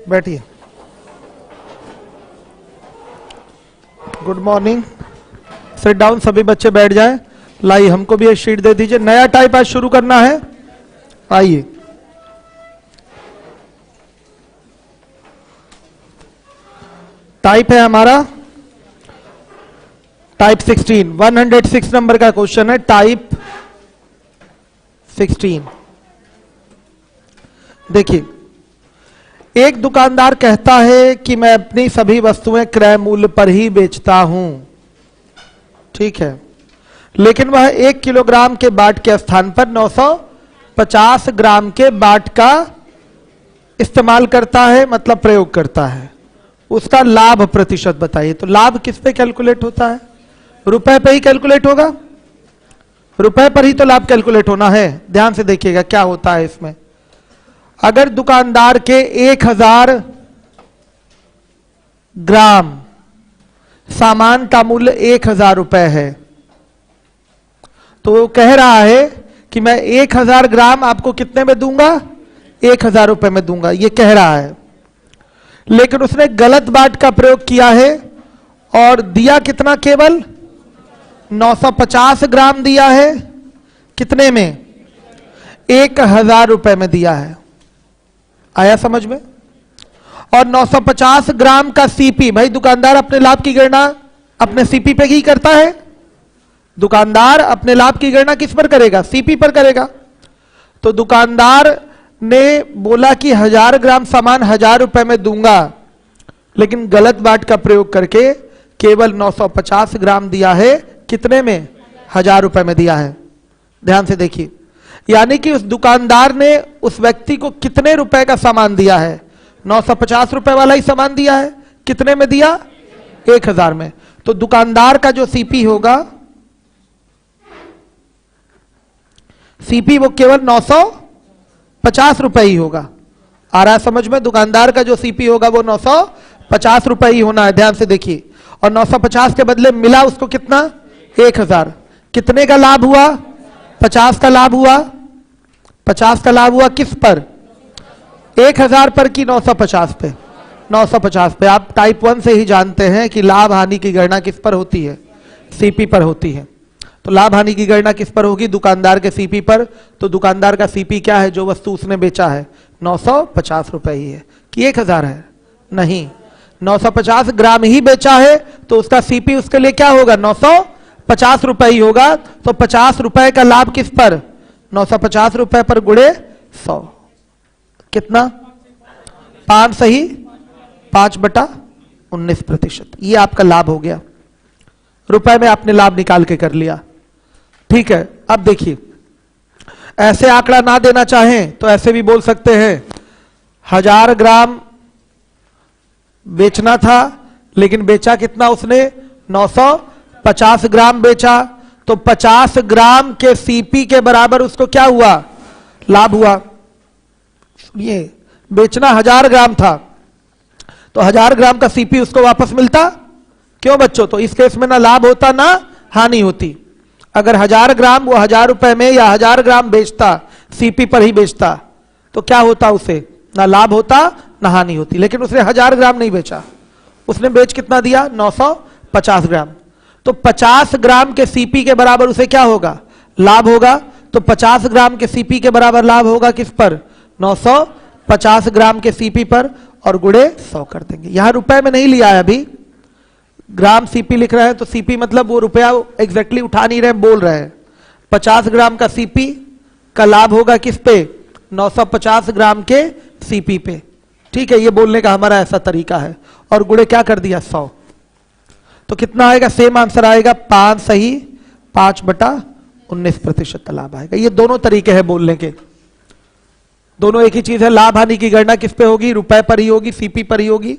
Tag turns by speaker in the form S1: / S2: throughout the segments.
S1: बैठिए। Good morning, sit down, सभी बच्चे बैठ जाएं। लाइए, हमको भी एक शीट दे दीजिए। नया टाइप आज शुरू करना है। आइए, टाइप है हमारा टाइप 16, 106 नंबर का क्वेश्चन है, टाइप 16। देखिए, एक दुकानदार कहता है कि मैं अपनी सभी वस्तुएं क्रय मूल्य पर ही बेचता हूं, ठीक है, लेकिन वह 1 किलोग्राम के बाट के स्थान पर 950 ग्राम के बाट का इस्तेमाल करता है, मतलब प्रयोग करता है। उसका लाभ प्रतिशत बताइए। तो लाभ किस पे कैलकुलेट होता है? रुपए पे ही कैलकुलेट होगा। रुपए पर ही तो लाभ कैलकुलेट होना है। ध्यान से देखिएगा क्या होता है इसमें। अगर दुकानदार के 1000 ग्राम सामान का मूल्य 1000 रुपए है, तो वो कह रहा है कि मैं 1000 ग्राम आपको कितने में दूंगा? 1000 रुपए में दूंगा, ये कह रहा है। लेकिन उसने गलत बाट का प्रयोग किया है और दिया कितना? केवल 950 ग्राम दिया है। कितने में? 1000 रुपए में दिया है। आया समझ में? और 950 ग्राम का सीपी, भाई दुकानदार अपने लाभ की गणना अपने सीपी पे ही करता है। दुकानदार अपने लाभ की गणना किस पर करेगा? सीपी पर करेगा। तो दुकानदार ने बोला कि 1000 ग्राम सामान 1000 रुपए में दूंगा, लेकिन गलत बाट का प्रयोग करके केवल 950 ग्राम दिया है। कितने में? 1000 रुपए में दिया है। ध्यान से देखिए, यानी कि उस दुकानदार ने उस व्यक्ति को कितने रुपए का सामान दिया है? 950 रुपए वाला ही सामान दिया है। कितने में दिया? 1000 में। तो दुकानदार का जो सीपी होगा, सीपी वो केवल 950 रुपए ही होगा। आ रहा है समझ में? दुकानदार का जो सीपी होगा वो 950 रुपए ही होना है। ध्यान से देखिए, और 950 के बदले मिला उसको कितना? 1000। कितने का लाभ हुआ? 50 का लाभ हुआ। 50 का लाभ हुआ किस पर? 1000 पर कि 950 पे? 950 पे। आप टाइप 1 से ही जानते हैं कि लाभ हानि की गणना किस पर होती है? सीपी पर होती है। तो लाभ हानि की गणना किस पर होगी? दुकानदार के सीपी पर। तो दुकानदार का सीपी क्या है? जो वस्तु उसने बेचा है 950 रुपए ही है कि 1000 है? नहीं, 950 ग्राम ही बेचा है, तो उसका सीपी उसके लिए क्या होगा? 950 रुपए ही होगा। तो 50 रुपए का लाभ किस पर? 950 रुपए पर गुणे 100। कितना? 5 सही 5/19%। ये आपका लाभ हो गया। रुपए में आपने लाभ निकाल के कर लिया, ठीक है। अब देखिए, ऐसे आंकड़ा ना देना चाहें तो ऐसे भी बोल सकते हैं, 1000 ग्राम बेचना था, लेकिन बेचा कितना उसने? 950 ग्राम बेचा। तो 50 ग्राम के सीपी के बराबर उसको क्या हुआ? लाभ हुआ। ये बेचना 1000 ग्राम था, तो 1000 ग्राम का सीपी उसको वापस मिलता। क्यों बच्चों? तो इस केस में ना लाभ होता ना हानि होती। अगर 1000 ग्राम वो 1000 रुपए में या 1000 ग्राम बेचता, सीपी पर ही बेचता, तो क्या होता? उसे ना लाभ होता ना हानि होती। लेकिन उसने 1000 ग्राम नहीं बेचा, उसने बेच कितना दिया? 950 ग्राम। तो 50 ग्राम के सीपी के बराबर उसे क्या होगा? लाभ होगा। तो 50 ग्राम के सीपी के बराबर लाभ होगा किस पर? 950 ग्राम के सीपी पर, और गुणे 100 कर देंगे। यहां रुपए में नहीं लिया है अभी, ग्राम सीपी लिख रहे हैं, तो सीपी मतलब वो रुपया एग्जैक्टली उठा नहीं रहे, बोल रहे हैं। 50 ग्राम का सीपी का लाभ होगा किस पे? 950 ग्राम के सीपी पे, ठीक है। ये बोलने का हमारा ऐसा तरीका है। और गुणे क्या कर दिया? 100। तो कितना आएगा? सेम आंसर आएगा 5 सही 5/19% का लाभ आएगा। ये दोनों तरीके हैं बोलने के, दोनों एक ही चीज है। लाभ हानि की गणना किस पे होगी? रुपए पर ही होगी, सीपी पर ही होगी।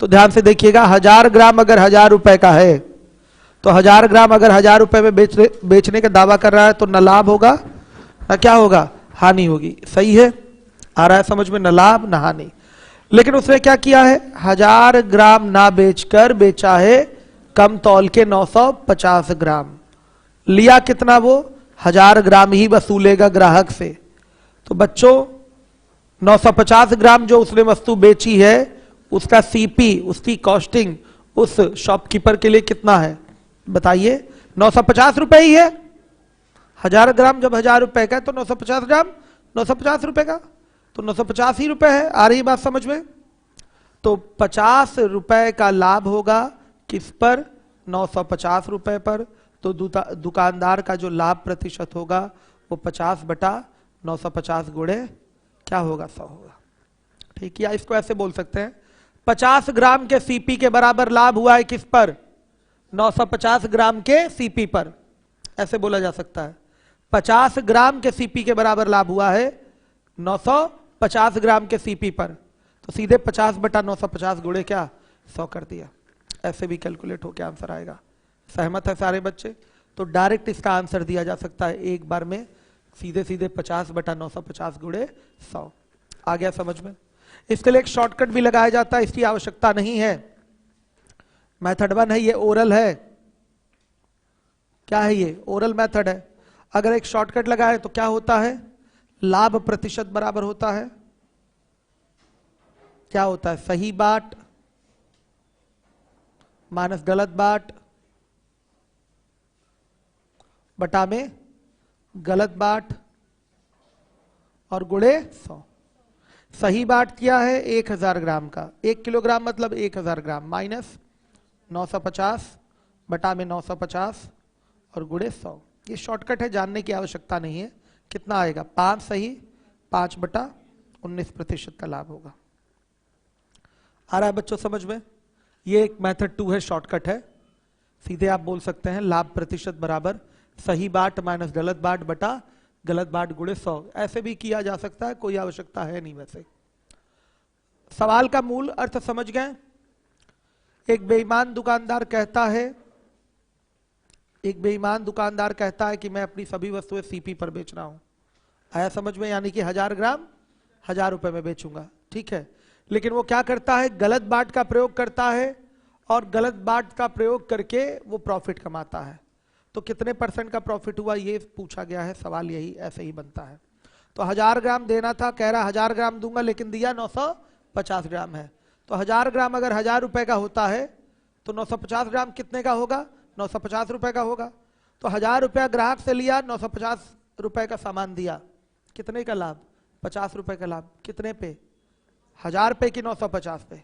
S1: तो ध्यान से देखिएगा, 1000 ग्राम अगर 1000 रुपए का है, तो 1000 ग्राम अगर 1000 रुपए में बेचने का दावा कर रहा है, तो न लाभ होगा न क्या होगा? हानि होगी। सही है? आ रहा है समझ में? न लाभ न हानि। लेकिन उसने क्या किया है? 1000 ग्राम ना बेचकर बेचा है कम तौल के 950 ग्राम। लिया कितना? वो 1000 ग्राम ही वसूलेगा ग्राहक से। तो बच्चों 950 ग्राम जो उसने वस्तु बेची है उसका सीपी, उसकी कॉस्टिंग उस शॉपकीपर के लिए कितना है बताइए? 950 रुपए ही है। 1000 ग्राम जब 1000 रुपए का तो 950 ग्राम 950 रुपए का, तो 950 ही रुपए है। आ रही बात समझ में? तो 50 रुपए का लाभ होगा किस पर? 950 रुपए पर। तो दुकानदार का जो लाभ प्रतिशत होगा वो 50/950 गुणे क्या होगा? 100 होगा। ठीक है, इसको ऐसे बोल सकते हैं 50 ग्राम के सीपी के बराबर लाभ हुआ है किस पर? 950 ग्राम के सीपी पर। ऐसे बोला जा सकता है 50 ग्राम के सीपी के बराबर लाभ हुआ है 950 ग्राम के सीपी पर। तो सीधे 50/950 गुणे क्या? 100 कर दिया। ऐसे भी कैलकुलेट होकर आंसर आएगा। सहमत है सारे बच्चे? तो डायरेक्ट इसका आंसर दिया जा सकता है एक बार में, सीधे सीधे 50/950 गुणे 100। आ गया समझ में? इसके लिए एक शॉर्टकट भी लगाया जाता है, इसकी आवश्यकता नहीं है। मेथड 1 है, ये ओरल है। क्या है ये? ओरल मेथड है। अगर एक शॉर्टकट लगाए तो क्या होता है? लाभ प्रतिशत बराबर होता है, क्या होता है? सही बाट माइनस गलत बाट बटा में गलत बाट और गुणे 100। सही बाट क्या है? 1000 ग्राम का, 1 किलोग्राम मतलब 1000 ग्राम माइनस 950 बटा में 950 और गुणे 100। ये शॉर्टकट है, जानने की आवश्यकता नहीं है। कितना आएगा? 5 सही 5/19% का लाभ होगा। आ रहा है बच्चों समझ में? ये एक मेथड 2 है, शॉर्टकट है। सीधे आप बोल सकते हैं लाभ प्रतिशत बराबर सही बाट माइनस गलत बाट बटा गलत बाट गुणे 100। ऐसे भी किया जा सकता है, कोई आवश्यकता है नहीं। वैसे सवाल का मूल अर्थ समझ गए? एक बेईमान दुकानदार कहता है कि मैं अपनी सभी वस्तुएं सीपी पर बेच रहा हूं। आया समझ में? यानी कि 1000 ग्राम 1000 रुपए में बेचूंगा। ठीक है, लेकिन वो क्या करता है? गलत बाट का प्रयोग करता है और गलत बाट का प्रयोग करके वो प्रॉफिट कमाता है। तो कितने % का प्रॉफिट हुआ ये पूछा गया है। सवाल यही ऐसे ही बनता है। तो 1000 ग्राम देना था, कह रहा 1000 ग्राम दूंगा, लेकिन दिया 950 ग्राम है। तो 1000 ग्राम अगर 1000 रुपए का होता है तो 950 ग्राम कितने का होगा? 950 रुपए का होगा। तो 1000 रुपया ग्राहक से लिया, 950 रुपए का सामान दिया, कितने का लाभ? 50 रुपए का लाभ। कितने पे? 1000 पे कि 950 पे?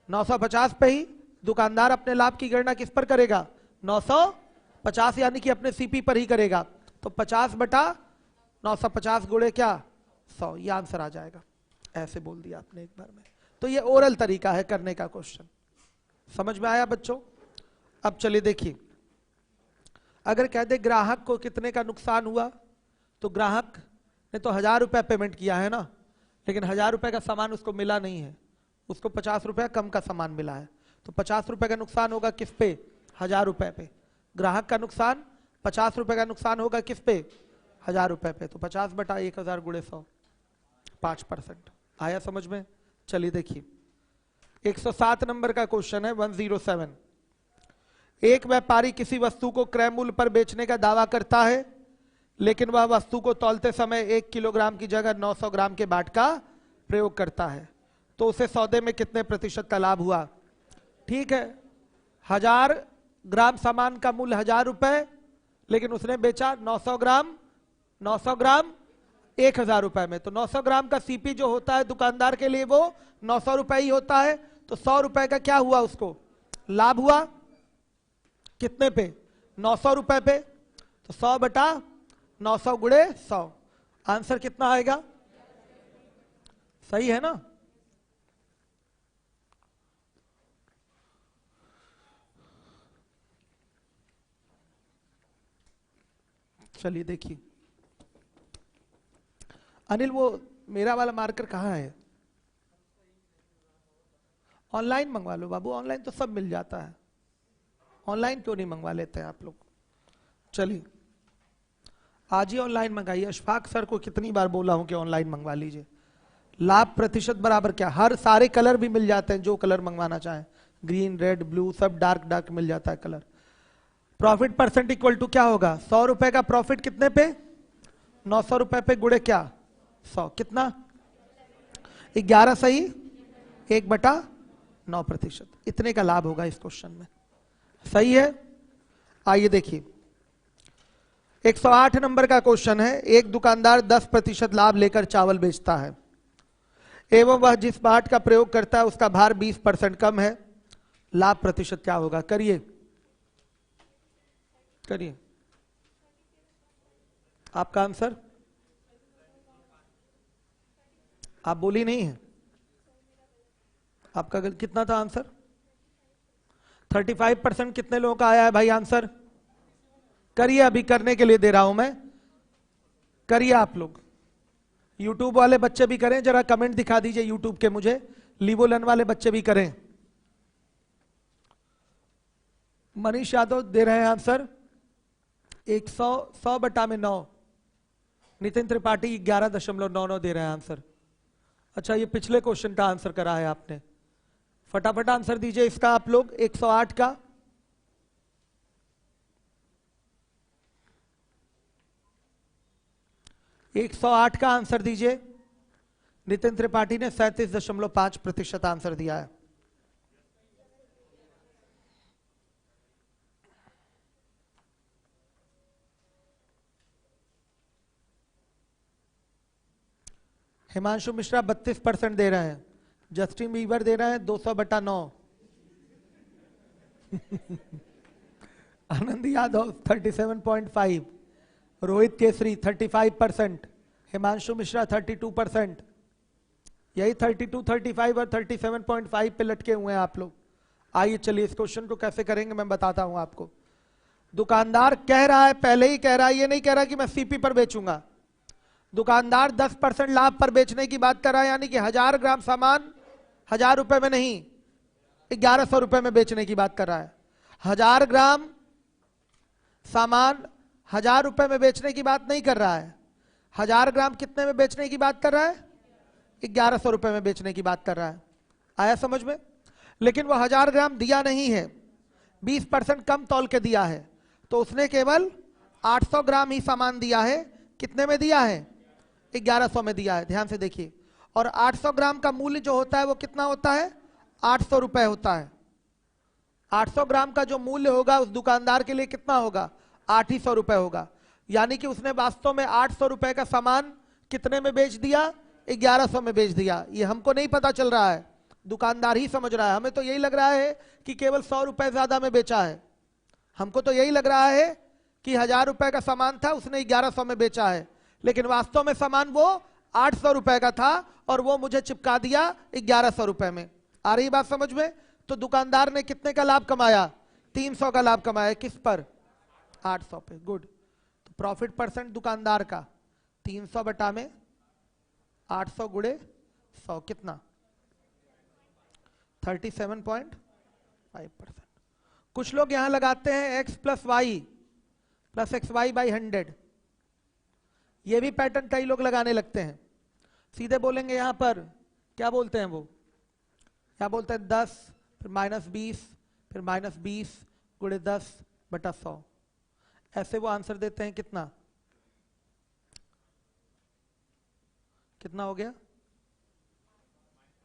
S1: 950 पे ही दुकानदार अपने लाभ की गणना किस पर करेगा? 950 यानी कि अपने सीपी पर ही करेगा। तो 50/950 गुणे क्या? 100। ये आंसर आ जाएगा। ऐसे बोल दिया आपने एक बार में। तो ये ओरल तरीका है करने का क्वेश्चन। समझ में आया बच्चों? अब चलिए देखिए, अगर कह दे ग्राहक को कितने का नुकसान हुआ, तो ग्राहक ने तो 1000 रुपया पेमेंट किया है ना, लेकिन 1000 रुपए का सामान उसको मिला नहीं है, उसको 50 रुपया कम का सामान मिला है। तो 50 रुपए का नुकसान होगा किस पे? 1000 रुपए पे। ग्राहक का नुकसान 50 रुपए का नुकसान होगा किस पे? 1000 रुपए पे। तो 50/1000 गुणे 100, 5%। आया समझ में? चलिए देखिए 107 नंबर का क्वेश्चन है, 107। एक व्यापारी किसी वस्तु को क्रय मूल्य पर बेचने का दावा करता है, लेकिन वह वस्तु को तौलते समय 1 किलोग्राम की जगह 900 ग्राम के बाट का प्रयोग करता है, तो उसे सौदे में कितने प्रतिशत का लाभ हुआ? ठीक है, 1000 ग्राम सामान का मूल्य 1000 रुपए, लेकिन उसने बेचा 900 ग्राम 1000 रुपए में। तो 900 ग्राम का सीपी जो होता है दुकानदार के लिए वो 900 रुपए ही होता है। तो 100 रुपए का क्या हुआ? उसको लाभ हुआ। कितने पे? 900 रुपए पे। तो 100/900 गुणे 100, आंसर कितना आएगा? सही है ना? चलिए देखिए, अनिल वो मेरा वाला मार्कर कहाँ है? ऑनलाइन मंगवा लो बाबू, ऑनलाइन तो सब मिल जाता है। ऑनलाइन क्यों नहीं मंगवा लेते हैं आप लोग? चलिए आज ही ऑनलाइन मंगाइए। अशफाक सर को कितनी बार बोला हूं कि ऑनलाइन मंगवा लीजिए। लाभ प्रतिशत बराबर क्या? हर सारे कलर भी मिल जाते हैं, जो कलर मंगवाना चाहें, ग्रीन रेड ब्लू सब डार्क मिल जाता है colour. Profit percent equal to क्या होगा? 100 रुपए का प्रॉफिट कितने पे? 900 रुपए पे गुणे क्या? 100। कितना? 11 सही 1/9%, इतने का लाभ होगा इस क्वेश्चन में। सही है। आइए देखिए 108 नंबर का क्वेश्चन है। एक दुकानदार 10% लाभ लेकर चावल बेचता है एवं वह जिस बाट का प्रयोग करता है उसका भार 20% कम है, लाभ प्रतिशत क्या होगा? करिए करिए आपका आंसर। आप बोली नहीं है, आपका कितना था आंसर? 35%। कितने लोगों का आया है भाई आंसर? करिए, अभी करने के लिए दे रहा हूं मैं, करिए आप लोग। यूट्यूब वाले बच्चे भी करें, जरा कमेंट दिखा दीजिए यूट्यूब के मुझे। लीवोलन वाले बच्चे भी करें। मनीष यादव दे रहे हैं आंसर 100/9। नितिन त्रिपाठी 11.99 दे रहे हैं आंसर। अच्छा, ये पिछले क्वेश्चन का आंसर करा है आपने। फटाफट आंसर दीजिए इसका आप लोग 108 का। एक 108 का आंसर दीजिए। नितिन त्रिपाठी ने 37.5% आंसर दिया है। हिमांशु मिश्रा 32% दे रहे हैं। जस्टिन बीबर दे रहे हैं 200/9। आनंद यादव 37.5। रोहित केसरी 35%। हिमांशु मिश्रा 32%। यही 32, 35 और 37.5 पे लटके हुए हैं आप लोग। आइए चलिए इस क्वेश्चन को कैसे करेंगे मैं बताता हूं आपको। दुकानदार कह रहा है, पहले ही कह रहा है, ये नहीं कह रहा कि मैं सीपी पर बेचूंगा। दुकानदार 10% लाभ पर बेचने की बात कर रहा है, यानी कि 1000 ग्राम सामान 1000 रुपए में नहीं 1100 रुपए में बेचने की बात कर रहा है। 1000 ग्राम सामान 1000 रुपए में बेचने की बात नहीं कर रहा है। 1000 ग्राम कितने में बेचने की बात कर रहा है? 1100 रुपए में बेचने की बात कर रहा है। आया समझ में? लेकिन वो 1000 ग्राम दिया नहीं है, 20% कम तौल के दिया है, तो उसने केवल 800 ग्राम ही सामान दिया है। कितने में दिया है? 1100 में दिया है। ध्यान से देखिए। और 800 ग्राम का मूल्य जो होता है वो कितना होता है? 800 रुपए होता है। 800 ग्राम का जो मूल्य होगा उस दुकानदार के लिए कितना होगा? 800 रुपए होगा। यानी कि उसने वास्तव में 800 रुपए का सामान कितने में बेच दिया? 1100 में बेच दिया। ये हमको नहीं पता चल रहा है, दुकानदार ही समझ रहा है। हमें तो यही लग रहा है कि केवल 100 रुपए ज्यादा में बेचा है। हमको तो यही लग रहा है कि 1000 रुपए का सामान था, उसने 1100 में बेचा है, लेकिन वास्तव में सामान वो 800 रुपए का था और वो मुझे चिपका दिया 1100 रुपए में। आ रही बात समझ में? तो दुकानदार ने कितने का लाभ कमाया? 300 का लाभ कमाया। किस पर? 800 पे। गुड। तो प्रॉफिट परसेंट दुकानदार का 300/800 गुणे 100 कितना? 37.5%। कुछ लोग यहां लगाते हैं x + y + xy/100। ये भी पैटर्न कई लोग लगाने लगते हैं। सीधे बोलेंगे यहां पर क्या बोलते हैं, वो क्या बोलते हैं? 10 फिर -20 फिर -20 गुणे 10/100। ऐसे वो आंसर देते हैं। कितना कितना हो गया?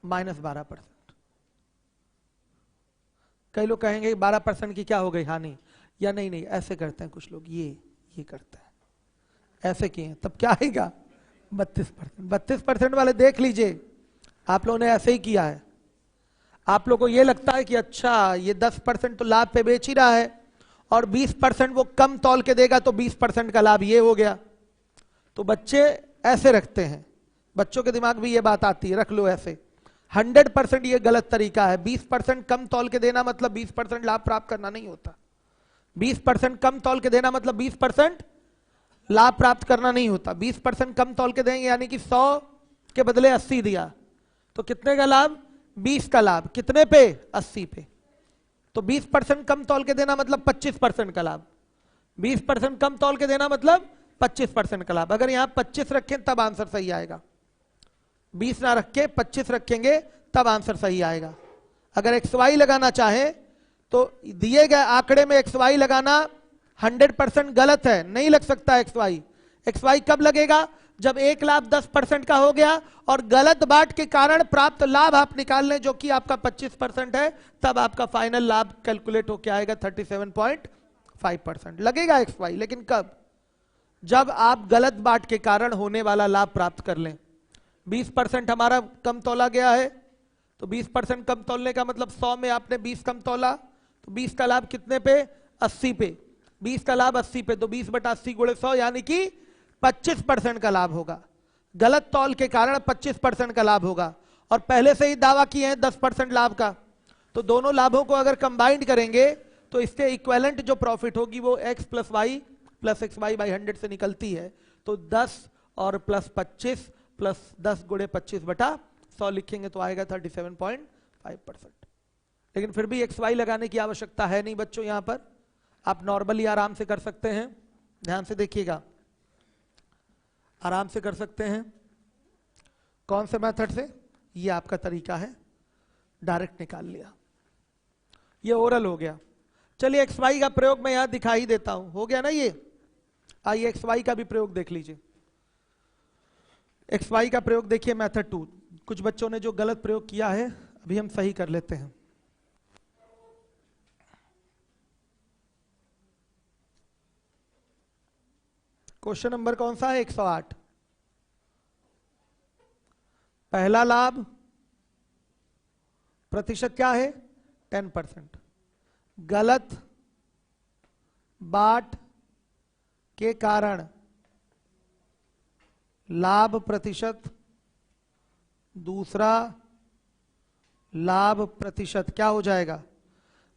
S1: -12%। कई लोग कहेंगे 12% की क्या हो गई हानि, या नहीं नहीं ऐसे करते हैं कुछ लोग, ये करते हैं, ऐसे किए तब क्या आएगा? 32%। 32% वाले देख लीजिए, आप लोगों ने ऐसे ही किया है। आप लोगों को ये लगता है कि अच्छा ये 10% तो लाभ पे बेच ही रहा है और 20% वो कम तौल के देगा तो 20% का लाभ ये हो गया। तो बच्चे ऐसे रखते हैं, बच्चों के दिमाग में ये बात आती है, रख लो ऐसे। 100% ये गलत तरीका है। 20% कम तौल के देना मतलब 20% लाभ प्राप्त करना नहीं होता। 20% कम तौल के देना मतलब 20% लाभ प्राप्त करना नहीं होता। 20% कम तौल के देंगे यानी कि 100 के बदले 80 दिया तो कितने का लाभ? 20 का लाभ। कितने पे? 80 पे। तो 20% कम तौल के देना मतलब 25% का लाभ। 20% कम तौल के देना मतलब 25% का लाभ। अगर यहां 25 रखें तब आंसर सही आएगा। 20 ना रख के 25 रखेंगे तब आंसर सही आएगा। अगर XY लगाना चाहे तो दिए गए आंकड़े में XY लगाना 100% गलत है, नहीं लग सकता XY। XY कब लगेगा? जब एक लाभ 10% का हो गया और गलत बाट के कारण प्राप्त लाभ आप निकाल लें जो कि आपका 25% है, तब आपका फाइनल लाभ कैलकुलेट होकर आएगा 37.5%। लगेगा XY, लेकिन कब? जब आप गलत बाट के कारण होने वाला लाभ प्राप्त कर लें। 20% हमारा कम तोला गया है, तो 20% कम तोलने का मतलब 100 में आपने 20 कम तोला, तो 20 का लाभ कितने पे? 80 पे। 20 का लाभ 80 पे, तो 20/80 गुणे 100 यानी कि 25% का लाभ होगा। गलत तौल के कारण 25% का लाभ होगा, और पहले से ही दावा किए हैं 10% लाभ का, तो दोनों लाभों को अगर कंबाइंड करेंगे तो इससे इक्विवेलेंट जो प्रॉफिट होगी वो x + y + xy/100 से निकलती है। तो 10 और +25 + 10 गुणे 25/100 लिखेंगे तो आएगा 37.5%। लेकिन फिर भी XY लगाने की आवश्यकता है नहीं बच्चों, यहां पर आप नॉर्मली आराम से कर सकते हैं। ध्यान से देखिएगा, आराम से कर सकते हैं। कौन से मेथड से? ये आपका तरीका है, डायरेक्ट निकाल लिया, ये ओरल हो गया। चलिए XY का प्रयोग मैं यहां दिखा ही देता हूं, हो गया ना ये। आइए XY का भी प्रयोग देख लीजिए। XY का प्रयोग देखिए मेथड 2। कुछ बच्चों ने जो गलत प्रयोग किया है अभी हम सही कर लेते हैं। क्वेश्चन नंबर कौन सा है? 108। पहला लाभ प्रतिशत क्या है? 10%। गलत बाट के कारण लाभ प्रतिशत, दूसरा लाभ प्रतिशत क्या हो जाएगा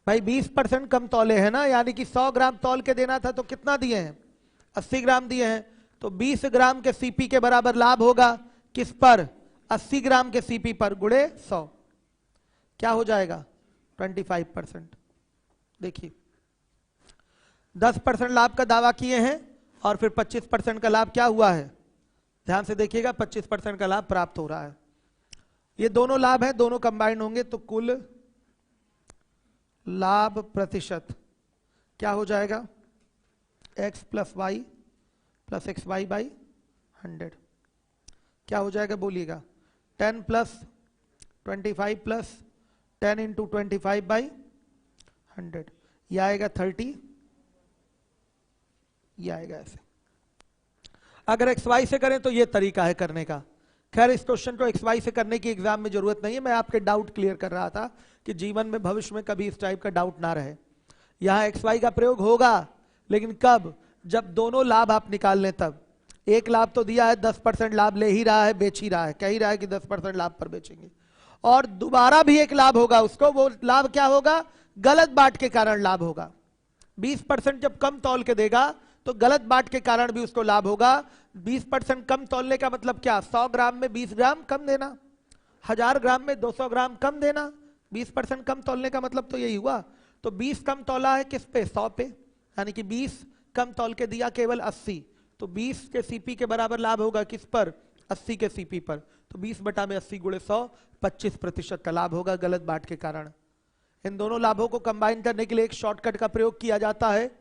S1: भाई? 20% कम तौले है ना, यानी कि 100 ग्राम तौल के देना था, तो कितना दिए हैं? 80 ग्राम दिए हैं, तो 20 ग्राम के सीपी के बराबर लाभ होगा किस पर? 80 ग्राम के सीपी पर गुणे 100, क्या हो जाएगा? 25%। देखिए 10% लाभ का दावा किए हैं और फिर 25% का लाभ क्या हुआ है? ध्यान से देखिएगा, 25% का लाभ प्राप्त हो रहा है। ये दोनों लाभ हैं, दोनों कंबाइंड होंगे तो कुल लाभ प्रतिशत क्या हो जाएगा? x + y + xy/100 क्या हो जाएगा बोलिएगा? 10 + 25 + 10 × 25/100, यह आएगा 30, यह आएगा ऐसे। अगर XY से करें तो यह तरीका है करने का। खैर इस क्वेश्चन को XY से करने की एग्जाम में जरूरत नहीं है, मैं आपके डाउट क्लियर कर रहा था कि जीवन में भविष्य में कभी इस टाइप का डाउट ना रहे। यहां XY का प्रयोग होगा, लेकिन कब? जब दोनों लाभ आप निकाल लें तब। एक लाभ तो दिया है, 10% लाभ ले ही रहा है, बेच ही रहा है, कह ही रहा है कि 10% लाभ पर बेचेंगे, और दोबारा भी एक लाभ होगा उसको, वो लाभ क्या होगा? गलत बाट के कारण लाभ होगा। 20% जब कम तौल के देगा तो गलत बाट के कारण भी उसको लाभ होगा। 20% कम तौलने का मतलब क्या? 100 ग्राम में 20 ग्राम कम देना, 1000 ग्राम में 200 ग्राम कम देना। 20% कम तौलने का मतलब तो यही हुआ। तो 20 कम तौला है किस पे? 100 पे, यानी कि 20 कम तौल के दिया केवल 80, तो 20 के सीपी के बराबर लाभ होगा किस पर? 80 के सीपी पर। तो 20/80 गुणे 100, 25% का लाभ होगा गलत बाट के कारण। इन दोनों लाभों को कंबाइन करने के लिए एक शॉर्टकट का प्रयोग किया जाता है,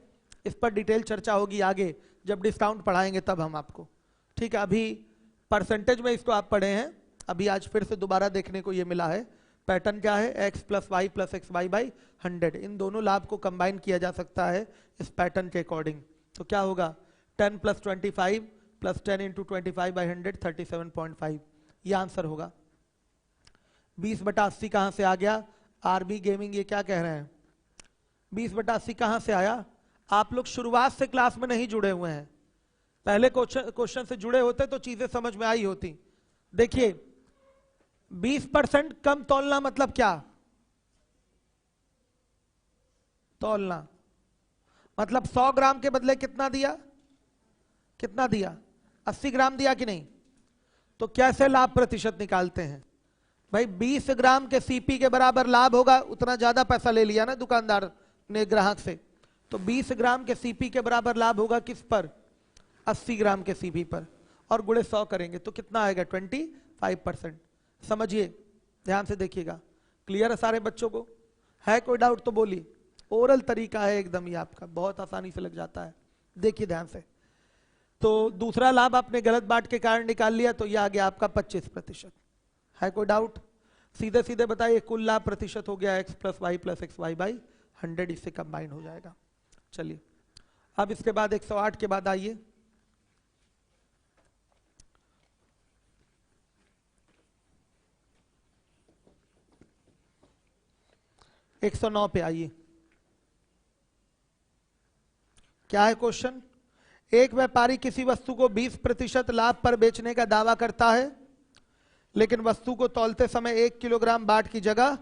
S1: इस पर डिटेल चर्चा होगी आगे जब डिस्काउंट पढ़ाएंगे तब हम आपको। ठीक है, अभी परसेंटेज में इसको आप पढ़े हैं, अभी आज फिर से दोबारा देखने को ये मिला है। पैटर्न क्या है? x + y + xy/100। इन दोनों लाभ को कंबाइन किया जा सकता है इस पैटर्न के अकॉर्डिंग। तो क्या होगा? 10 + 25 + 10 × 25/100, 37.5, ये आंसर होगा। 20/80 कहां से आ गया? आरबी गेमिंग ये क्या कह रहे हैं? 20/80 कहां से आया? आप लोग शुरुआत से क्लास में नहीं जुड़े हुए हैं, पहले क्वेश्चन से जुड़े होते तो चीजें समझ में आई होती। देखिए 20% कम तौलना मतलब क्या? तौलना मतलब 100 ग्राम के बदले कितना दिया? कितना दिया? 80 ग्राम दिया कि नहीं? तो कैसे लाभ प्रतिशत निकालते हैं भाई? 20 ग्राम के सीपी के बराबर लाभ होगा, उतना ज्यादा पैसा ले लिया ना दुकानदार ने ग्राहक से, तो 20 ग्राम के सीपी के बराबर लाभ होगा किस पर? 80 ग्राम के सीपी पर, और गुणे 100 करेंगे तो कितना आएगा? 25%। समझिए, ध्यान से देखिएगा। क्लियर है सारे बच्चों को? है कोई डाउट तो बोलिए। ओरल तरीका है एकदम, ये आपका बहुत आसानी से लग जाता है। देखिए ध्यान से, तो दूसरा लाभ आपने गलत बाट के कारण निकाल लिया, तो यह आ गया आपका 25%। है कोई डाउट? सीधे सीधे बताइए, कुल लाभ प्रतिशत हो गया x plus Y plus X Y by 100, इससे कंबाइन हो जाएगा। चलिए अब इसके बाद 108 के बाद आइए, एक 109 पे आइए। क्या है क्वेश्चन? एक व्यापारी किसी वस्तु को 20% लाभ पर बेचने का दावा करता है, लेकिन वस्तु को तौलते समय 1 किलोग्राम बाट की जगह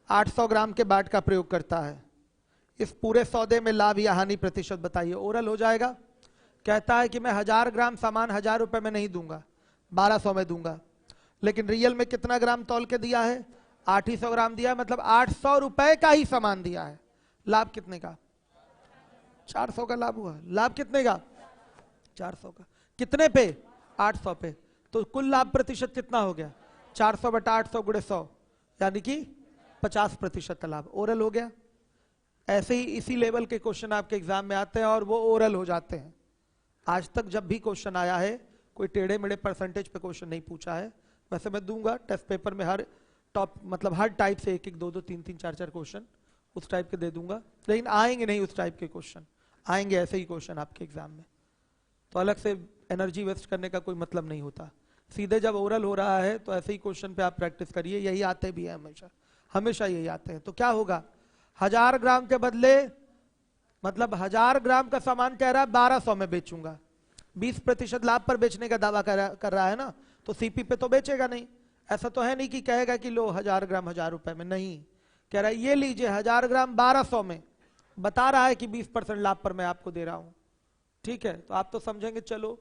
S1: 800 ग्राम के बाट का प्रयोग करता है। इस पूरे सौदे में लाभ या हानि प्रतिशत बताइए। ओरल हो जाएगा। कहता है कि मैं 1000 ग्राम सामान 1000 रुपए में नहीं दूंगा, 1200 में दूंगा, लेकिन रियल में कितना ग्राम तौल के दिया है? 800 ग्राम दिया है, मतलब 800 रुपए का ही सामान दिया है। लाभ कितने का? 400 का लाभ हुआ। लाभ कितने का? 400 का। कितने पे? 800 पे। तो कुल लाभ प्रतिशत कितना हो गया? 400 बटा 800 गुणे 100, यानी कि 50% का लाभ। ओरल हो गया। ऐसे ही इसी लेवल के क्वेश्चन आपके एग्जाम में आते हैं और वो ओरल हो जाते हैं। आज तक जब भी क्वेश्चन आया है, कोई टेढ़े मेढ़े परसेंटेज पे क्वेश्चन नहीं पूछा है। वैसे मैं दूंगा टेस्ट पेपर में हर टॉप, मतलब हर टाइप से 1-1, 2-2, 3-3, 4-4 क्वेश्चन उस टाइप के दे दूंगा, लेकिन आएंगे नहीं उस टाइप के क्वेश्चन, आएंगे ऐसे ही क्वेश्चन आपके एग्जाम में। तो अलग से एनर्जी वेस्ट करने का कोई मतलब नहीं होता। सीधे जब ओरल हो रहा है तो ऐसे ही क्वेश्चन पे आप प्रैक्टिस करिए, यही आते भी है हमेशा, हमेशा यही आते हैं। तो क्या होगा? 1000 ग्राम के बदले, मतलब 1000 ग्राम का सामान कह रहा है 1200 में बेचूंगा, 20% लाभ पर बेचने का दावा कर रहा है ना, तो सीपी पे तो बेचेगा नहीं। ऐसा तो है नहीं कि कहेगा कि लो 1000 ग्राम 1000 रुपए में, नहीं, कह रहा है ये लीजिए 1000 ग्राम 1200 में, बता रहा है कि 20% लाभ पर मैं आपको दे रहा हूं। ठीक है, तो आप तो समझेंगे चलो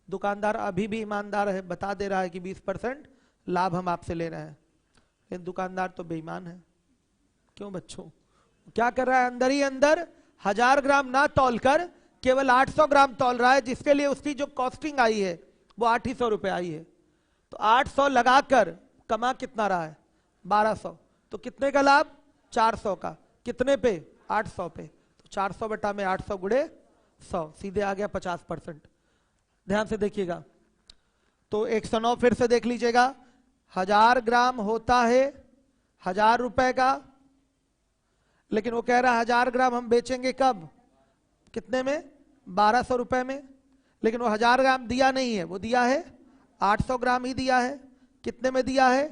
S1: दुकानदार अभी भी ईमानदार है, बता दे रहा है कि 20% लाभ हम आपसे ले रहे हैं, लेकिन दुकानदार तो बेईमान है। क्यों बच्चों? क्या कर रहा है? अंदर ही अंदर 1000 ग्राम ना तौलकर केवल 800 ग्राम तौल रहा है, जिसके लिए उसकी जो कॉस्टिंग आई है वो 800 रुपए आई है। तो 800 लगाकर कमा कितना रहा है? 1200। तो कितने का लाभ? 400 का। कितने पे? 800 पे। तो 400 बटा में 800 गुणे 100, सीधे आ गया 50%। ध्यान से देखिएगा। तो 109 फिर से देख लीजिएगा। 1000 ग्राम होता है 1000 रुपए का, लेकिन वो कह रहा है 1000 ग्राम हम बेचेंगे कब? कितने में? 1200 रुपए में। लेकिन वो 1000 ग्राम दिया नहीं है, वो दिया है 800 ग्राम ही दिया है। कितने में दिया है?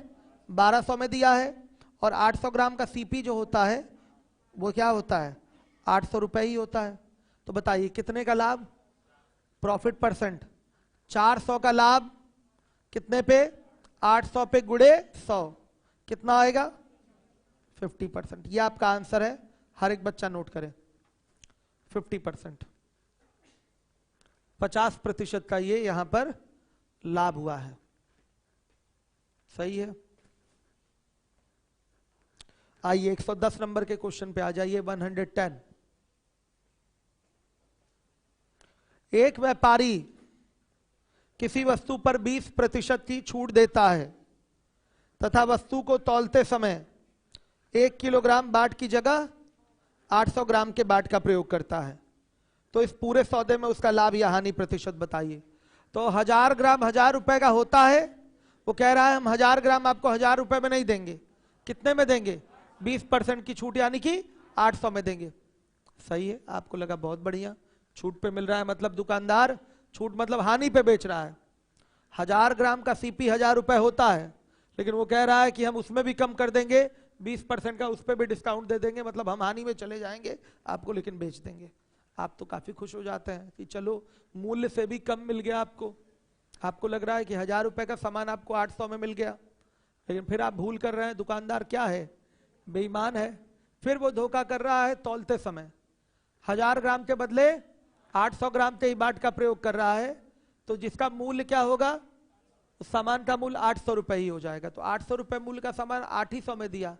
S1: 1200 में दिया है। और 800 ग्राम का सीपी जो होता है वो क्या होता है? 800 रुपए ही होता है। तो बताइए कितने का लाभ? प्रॉफिट परसेंट 400 का लाभ कितने पे? 800 पे गुणे 100, कितना आएगा? 50%। ये आपका आंसर है, हर एक बच्चा नोट करे। 50%, 50% का ये यहां पर लाभ हुआ है। सही है। आइए 110 नंबर के क्वेश्चन पे आ जाइए। 110। एक व्यापारी किसी वस्तु पर 20% की छूट देता है तथा वस्तु को तौलते समय 1 किलोग्राम बाट की जगह 800 ग्राम के बाट का प्रयोग करता है। तो इस पूरे सौदे में उसका लाभ या हानि प्रतिशत बताइए। तो 1000 ग्राम 1000 रुपए का होता है, वो कह रहा है हम 1000 ग्राम आपको 1000 रुपए में नहीं देंगे। कितने में देंगे? 20% की छूट, यानी कि 800 में देंगे। सही है, आपको लगा बहुत बढ़िया, छूट पे मिल रहा है, मतलब दुकानदार छूट मतलब हानि पे बेच रहा है। 1000 ग्राम का सीपी 1000 रुपए होता है, लेकिन वो कह रहा है कि हम उसमें भी कम कर देंगे, 20% का उस पर भी डिस्काउंट दे देंगे, मतलब हम हानि में चले जाएंगे आपको, लेकिन बेच देंगे। आप तो काफी खुश हो जाते हैं कि चलो मूल्य से भी कम मिल गया आपको। आपको लग रहा है कि 1000 रुपए का सामान आपको 800 में मिल गया, लेकिन फिर आप भूल कर रहे हैं, दुकानदार क्या है? बेईमान है। फिर वो धोखा कर रहा है तौलते समय, 1000 ग्राम के बदले 800 ग्राम के ही बाट का प्रयोग कर रहा है, तो जिसका मूल्य क्या होगा? उस सामान का मूल्य 800 रुपए ही हो जाएगा। तो 800 रुपए मूल्य का सामान 800 में दिया,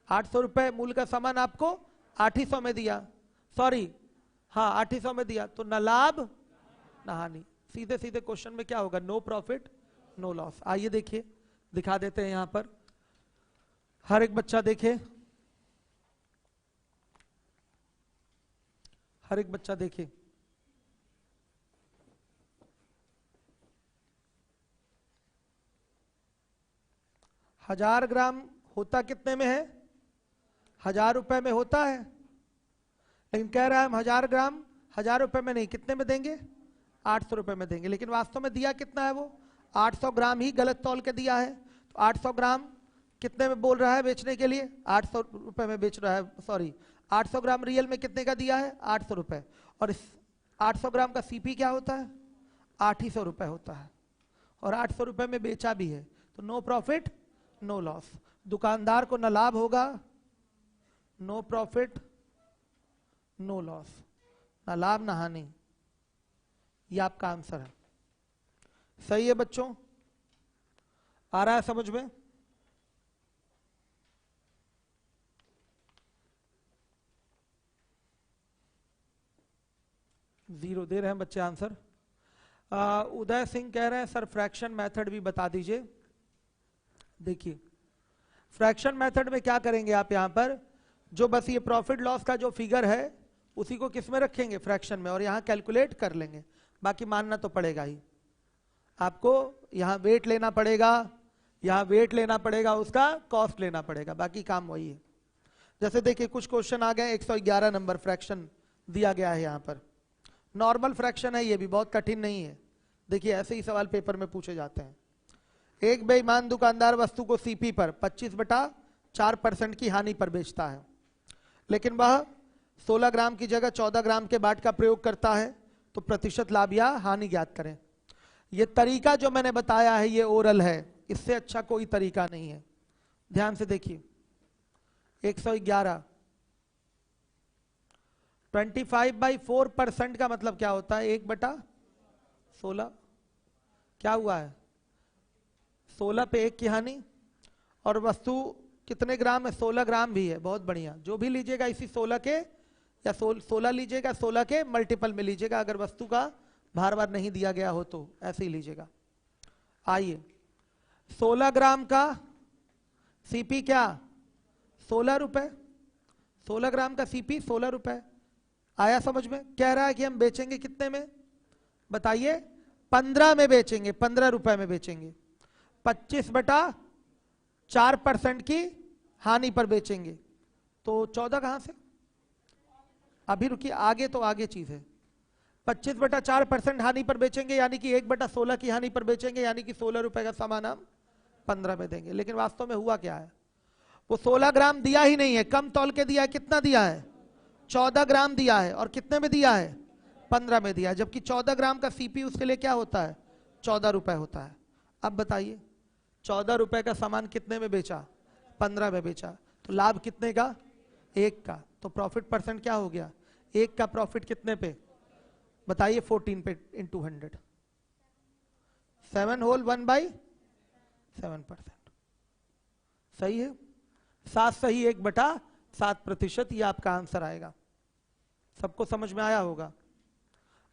S1: 800 रुपए मूल्य का सामान आपको 800 में दिया, सॉरी हाँ 800 में दिया, तो न लाभ न हानि। सीधे सीधे क्वेश्चन में क्या होगा? No profit no loss. आइए देखिए, दिखा देते हैं यहां पर, हर एक बच्चा देखे, हर एक बच्चा देखे। 1000 ग्राम होता कितने में है? 1000 रुपए में होता है, लेकिन कह रहा है हम 1000 ग्राम 1000 रुपए में नहीं, कितने में देंगे? 800 रुपए में देंगे। लेकिन वास्तव में दिया कितना है? वो 800 ग्राम ही गलत तौल के दिया है। तो 800 ग्राम कितने में बोल रहा है बेचने के लिए? 800 रुपए में बेच रहा है, सॉरी 800 ग्राम रियल में कितने का दिया है? 800 रुपए। और इस 800 ग्राम का सीपी क्या होता है? 800 रुपए होता है, और 800 रुपए में बेचा भी है। तो नो प्रॉफिट नो लॉस, दुकानदार को न लाभ होगा, नो प्रॉफिट नो लॉस, ना लाभ ना हानि। ये आपका आंसर है। सही है बच्चों? आ रहा है समझ में? जीरो दे रहे हैं बच्चे आंसर। उदय सिंह कह रहे हैं सर फ्रैक्शन मेथड भी बता दीजिए। देखिए फ्रैक्शन मेथड में क्या करेंगे आप, यहां पर जो बस ये प्रॉफिट लॉस का जो फिगर है उसी को किस में रखेंगे? फ्रैक्शन में, और यहां कैलकुलेट कर लेंगे। बाकी मानना तो पड़ेगा ही, आपको यहां वेट लेना पड़ेगा, यहां वेट लेना पड़ेगा, उसका कॉस्ट लेना पड़ेगा, बाकी काम वही है। जैसे देखिए कुछ क्वेश्चन आ गए, 111 नंबर फ्रैक्शन दिया गया है, यहां पर नॉर्मल फ्रैक्शन है, ये भी बहुत कठिन नहीं है। देखिए ऐसे ही सवाल पेपर में पूछे जाते हैं। एक बेईमान दुकानदार वस्तु को सीपी पर 25/4% की हानि पर बेचता है, लेकिन वह 16 ग्राम की जगह 14 ग्राम के बाट का प्रयोग करता है, तो प्रतिशत लाभ या हानि ज्ञात करें। ये तरीका जो मैंने बताया है ये ओरल है, इससे अच्छा कोई तरीका नहीं है। ध्यान से देखिए 111 25/4% का मतलब क्या होता है? 1/16। क्या हुआ है? 16 पे 1 की हानि, और वस्तु कितने ग्राम है? 16 ग्राम भी है, बहुत बढ़िया। जो भी लीजिएगा इसी 16 के, या 16 लीजिएगा, 16 के मल्टीपल में लीजिएगा, अगर वस्तु का भार बार नहीं दिया गया हो तो ऐसे ही लीजिएगा। आइए 16 ग्राम का सीपी क्या? 16 रुपए। 16 ग्राम का सीपी 16 रुपए। आया समझ में? कह रहा है कि हम बेचेंगे कितने में बताइए? 15 में बेचेंगे, 15 रुपए में बेचेंगे। 25/4% की हानि पर बेचेंगे, तो 14 कहां से? अभी रुकिए, आगे तो आगे चीज है। 25/4% हानि पर बेचेंगे, यानी कि 1/16 की हानि पर बेचेंगे, यानी कि 16 रुपए का सामान हम 15 में देंगे। लेकिन वास्तव में हुआ क्या है? वो 16 ग्राम दिया ही नहीं है, कम तौल के दिया है। कितना दिया है? 14 ग्राम दिया है, और कितने में दिया है? 15 में दिया है, जबकि 14 ग्राम का सीपी उसके लिए क्या होता है? 14 रुपए होता है। अब बताइए 14 रुपए का सामान कितने में बेचा? 15 में बेचा, तो लाभ कितने का? 1 का। तो प्रॉफिट परसेंट क्या हो गया? 1 का प्रॉफिट कितने पे बताइए? 14 पे इंटू 100, 7 होल 1/7%। सही है? 7 सही 1/7%, ये आपका आंसर आएगा। सबको समझ में आया होगा?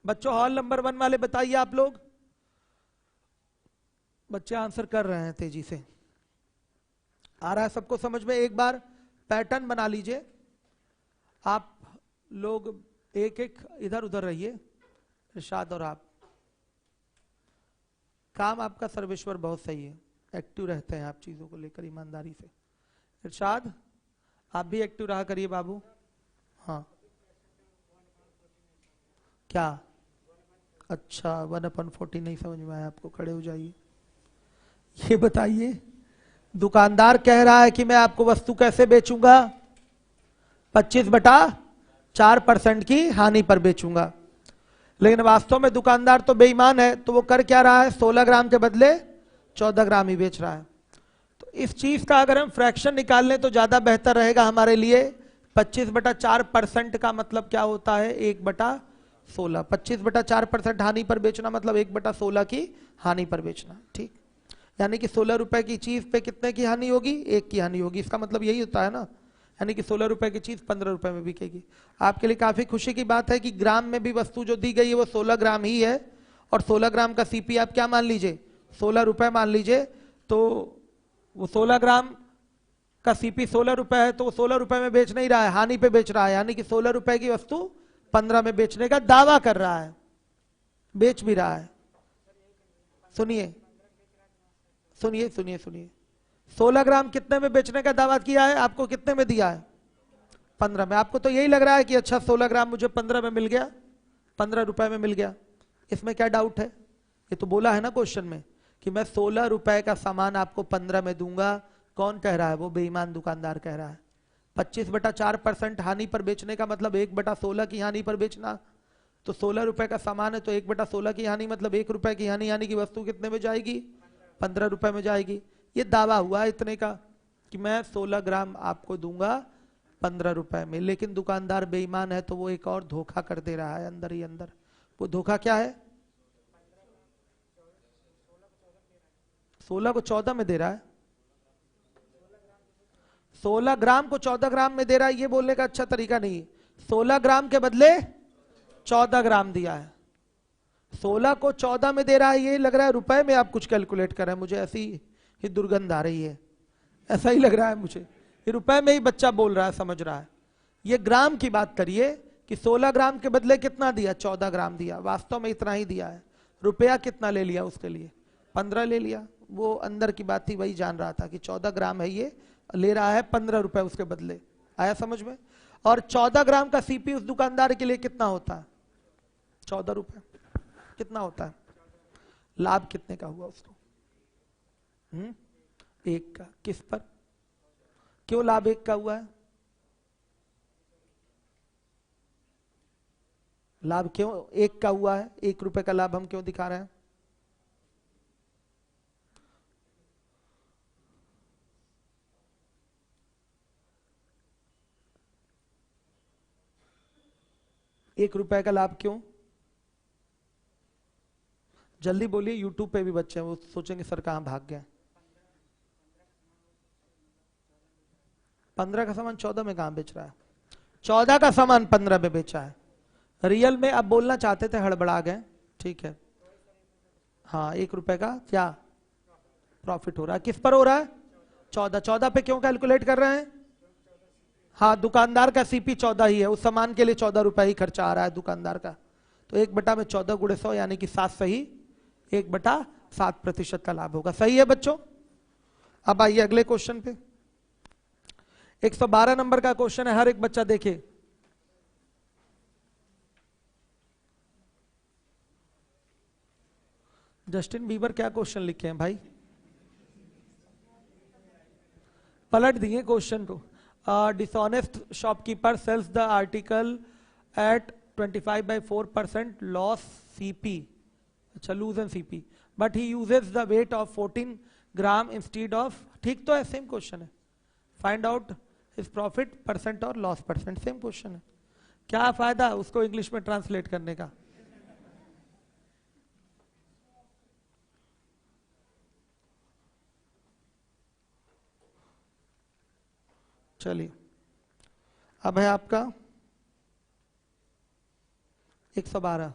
S1: बच्चों हॉल नंबर 1 वाले बताइए, आप लोग बच्चे आंसर कर रहे हैं तेजी से। आ रहा है सबको समझ में? एक बार पैटर्न बना लीजिए आप लोग, एक एक इधर उधर रहिए। इरशाद और आप, काम आपका सर्वेश्वर बहुत सही है, एक्टिव रहते हैं आप चीजों को लेकर ईमानदारी से। इरशाद आप भी एक्टिव रहा करिए बाबू। हाँ क्या? अच्छा 1/40 नहीं समझ में आया आपको, खड़े हो जाइए। ये बताइए दुकानदार कह रहा है कि मैं आपको वस्तु कैसे बेचूंगा? 25/4% की हानि पर बेचूंगा, लेकिन वास्तव में दुकानदार तो बेईमान है, तो वो कर क्या रहा है? 16 ग्राम के बदले 14 ग्राम ही बेच रहा है। तो इस चीज का अगर हम फ्रैक्शन निकाल लें तो ज्यादा बेहतर रहेगा हमारे लिए। 25/4% का मतलब क्या होता है? 1/16। 25/4% हानि पर बेचना मतलब 1/16 की हानि पर बेचना। ठीक, यानी कि 16 रुपए की चीज पे कितने की हानि होगी? 1 की हानि होगी। इसका मतलब यही होता है ना, यानी कि 16 रुपए की चीज 15 रुपए में बिकेगी। आपके लिए काफी खुशी की बात है कि ग्राम में भी वस्तु जो दी गई है वो 16 ग्राम ही है, और 16 ग्राम का सीपी आप क्या मान लीजिए? 16 रुपए मान लीजिए। तो वो 16 ग्राम का सीपी 16 रुपए है, तो वो 16 रुपए में बेच नहीं रहा है, हानि पे बेच रहा है, यानी कि 16 रुपए की वस्तु 15 में बेचने का दावा कर रहा है, बेच भी रहा है। सुनिए सुनिए सुनिए सुनिए, 16 ग्राम कितने में बेचने का दावा किया है, आपको कितने में दिया है? 15 में। आपको तो यही लग रहा है कि अच्छा 16 ग्राम मुझे 15 में मिल गया, 15 रुपए में मिल गया। इसमें क्या डाउट है? ये तो बोला है ना क्वेश्चन में कि मैं 16 रुपए का सामान आपको 15 में दूंगा। कौन कह रहा है? वो बेईमान दुकानदार कह रहा है। 25/4% हानि पर बेचने का मतलब 1/16 की हानि पर बेचना। तो 16 रुपए का सामान है तो 1/16 की हानि मतलब 1 रुपए की हानि, यानी कि वस्तु कितने में जाएगी? 15 रुपए में जाएगी। ये दावा हुआ इतने का कि मैं 16 ग्राम आपको दूंगा 15 रुपए में, लेकिन दुकानदार बेईमान है तो वो एक और धोखा कर दे रहा है अंदर ही अंदर। वो धोखा क्या है? 16 को 14 में दे रहा है। 16 ग्राम को 14 ग्राम में दे रहा है, ये बोलने का अच्छा तरीका नहीं है। 16 ग्राम के बदले 14 ग्राम दिया है। 16 को 14 में दे रहा है, ये लग रहा है रुपए में आप कुछ कैलकुलेट कर रहे हैं। मुझे ऐसी ही दुर्गंध आ रही है, ऐसा ही लग रहा है मुझे। ये रुपए में ही बच्चा बोल रहा है, समझ रहा है। ये ग्राम की बात करिए कि 16 ग्राम के बदले कितना दिया? 14 ग्राम दिया। वास्तव में इतना ही दिया है। रुपया कितना ले लिया उसके लिए? 15 ले लिया। वो अंदर की बात थी, वही जान रहा था कि 14 ग्राम है, ये ले रहा है 15 रुपए उसके बदले। आया समझ में? और 14 ग्राम का सीपी उस दुकानदार के लिए कितना होता है? 14 रुपए कितना होता है? लाभ कितने का हुआ उसको? 1 का। किस पर? क्यों लाभ 1 का हुआ है? लाभ क्यों 1 का हुआ है? 1 रुपए का लाभ हम क्यों दिखा रहे हैं? एक रुपए का लाभ क्यों? जल्दी बोलिए, यूट्यूब पे भी बच्चे हैं, वो सोचेंगे सर कहां भाग गए। 15 का सामान 14 में कहां बेच रहा है? 14 का सामान 15 में बेचा है। रियल में आप बोलना चाहते थे, हड़बड़ा गए। ठीक है, हाँ 1 रुपए का क्या प्रॉफिट हो रहा है? किस पर हो रहा है? 14। 14 पे क्यों कैलकुलेट कर रहे हैं? हाँ, दुकानदार का सीपी 14 ही है, उस सामान के लिए 14 रुपए ही खर्चा आ रहा है दुकानदार का। तो 1/14 × 100 यानी कि 7 सही, 1/7% का लाभ होगा। सही है बच्चों? अब आइए अगले क्वेश्चन पे। 112 नंबर का क्वेश्चन है, हर एक बच्चा देखे। जस्टिन बीबर क्या क्वेश्चन लिखे हैं भाई? पलट दिए क्वेश्चन को। Dishonest shopkeeper sells the article at 25/4% loss CP, अच्छा lose and CP, but he uses the weight of 14 gram instead of. ठीक तो है, सेम क्वेश्चन है। Find out his profit percent और लॉस परसेंट, सेम क्वेश्चन है। क्या फायदा उसको इंग्लिश में ट्रांसलेट करने का? चलिए, अब है आपका 112।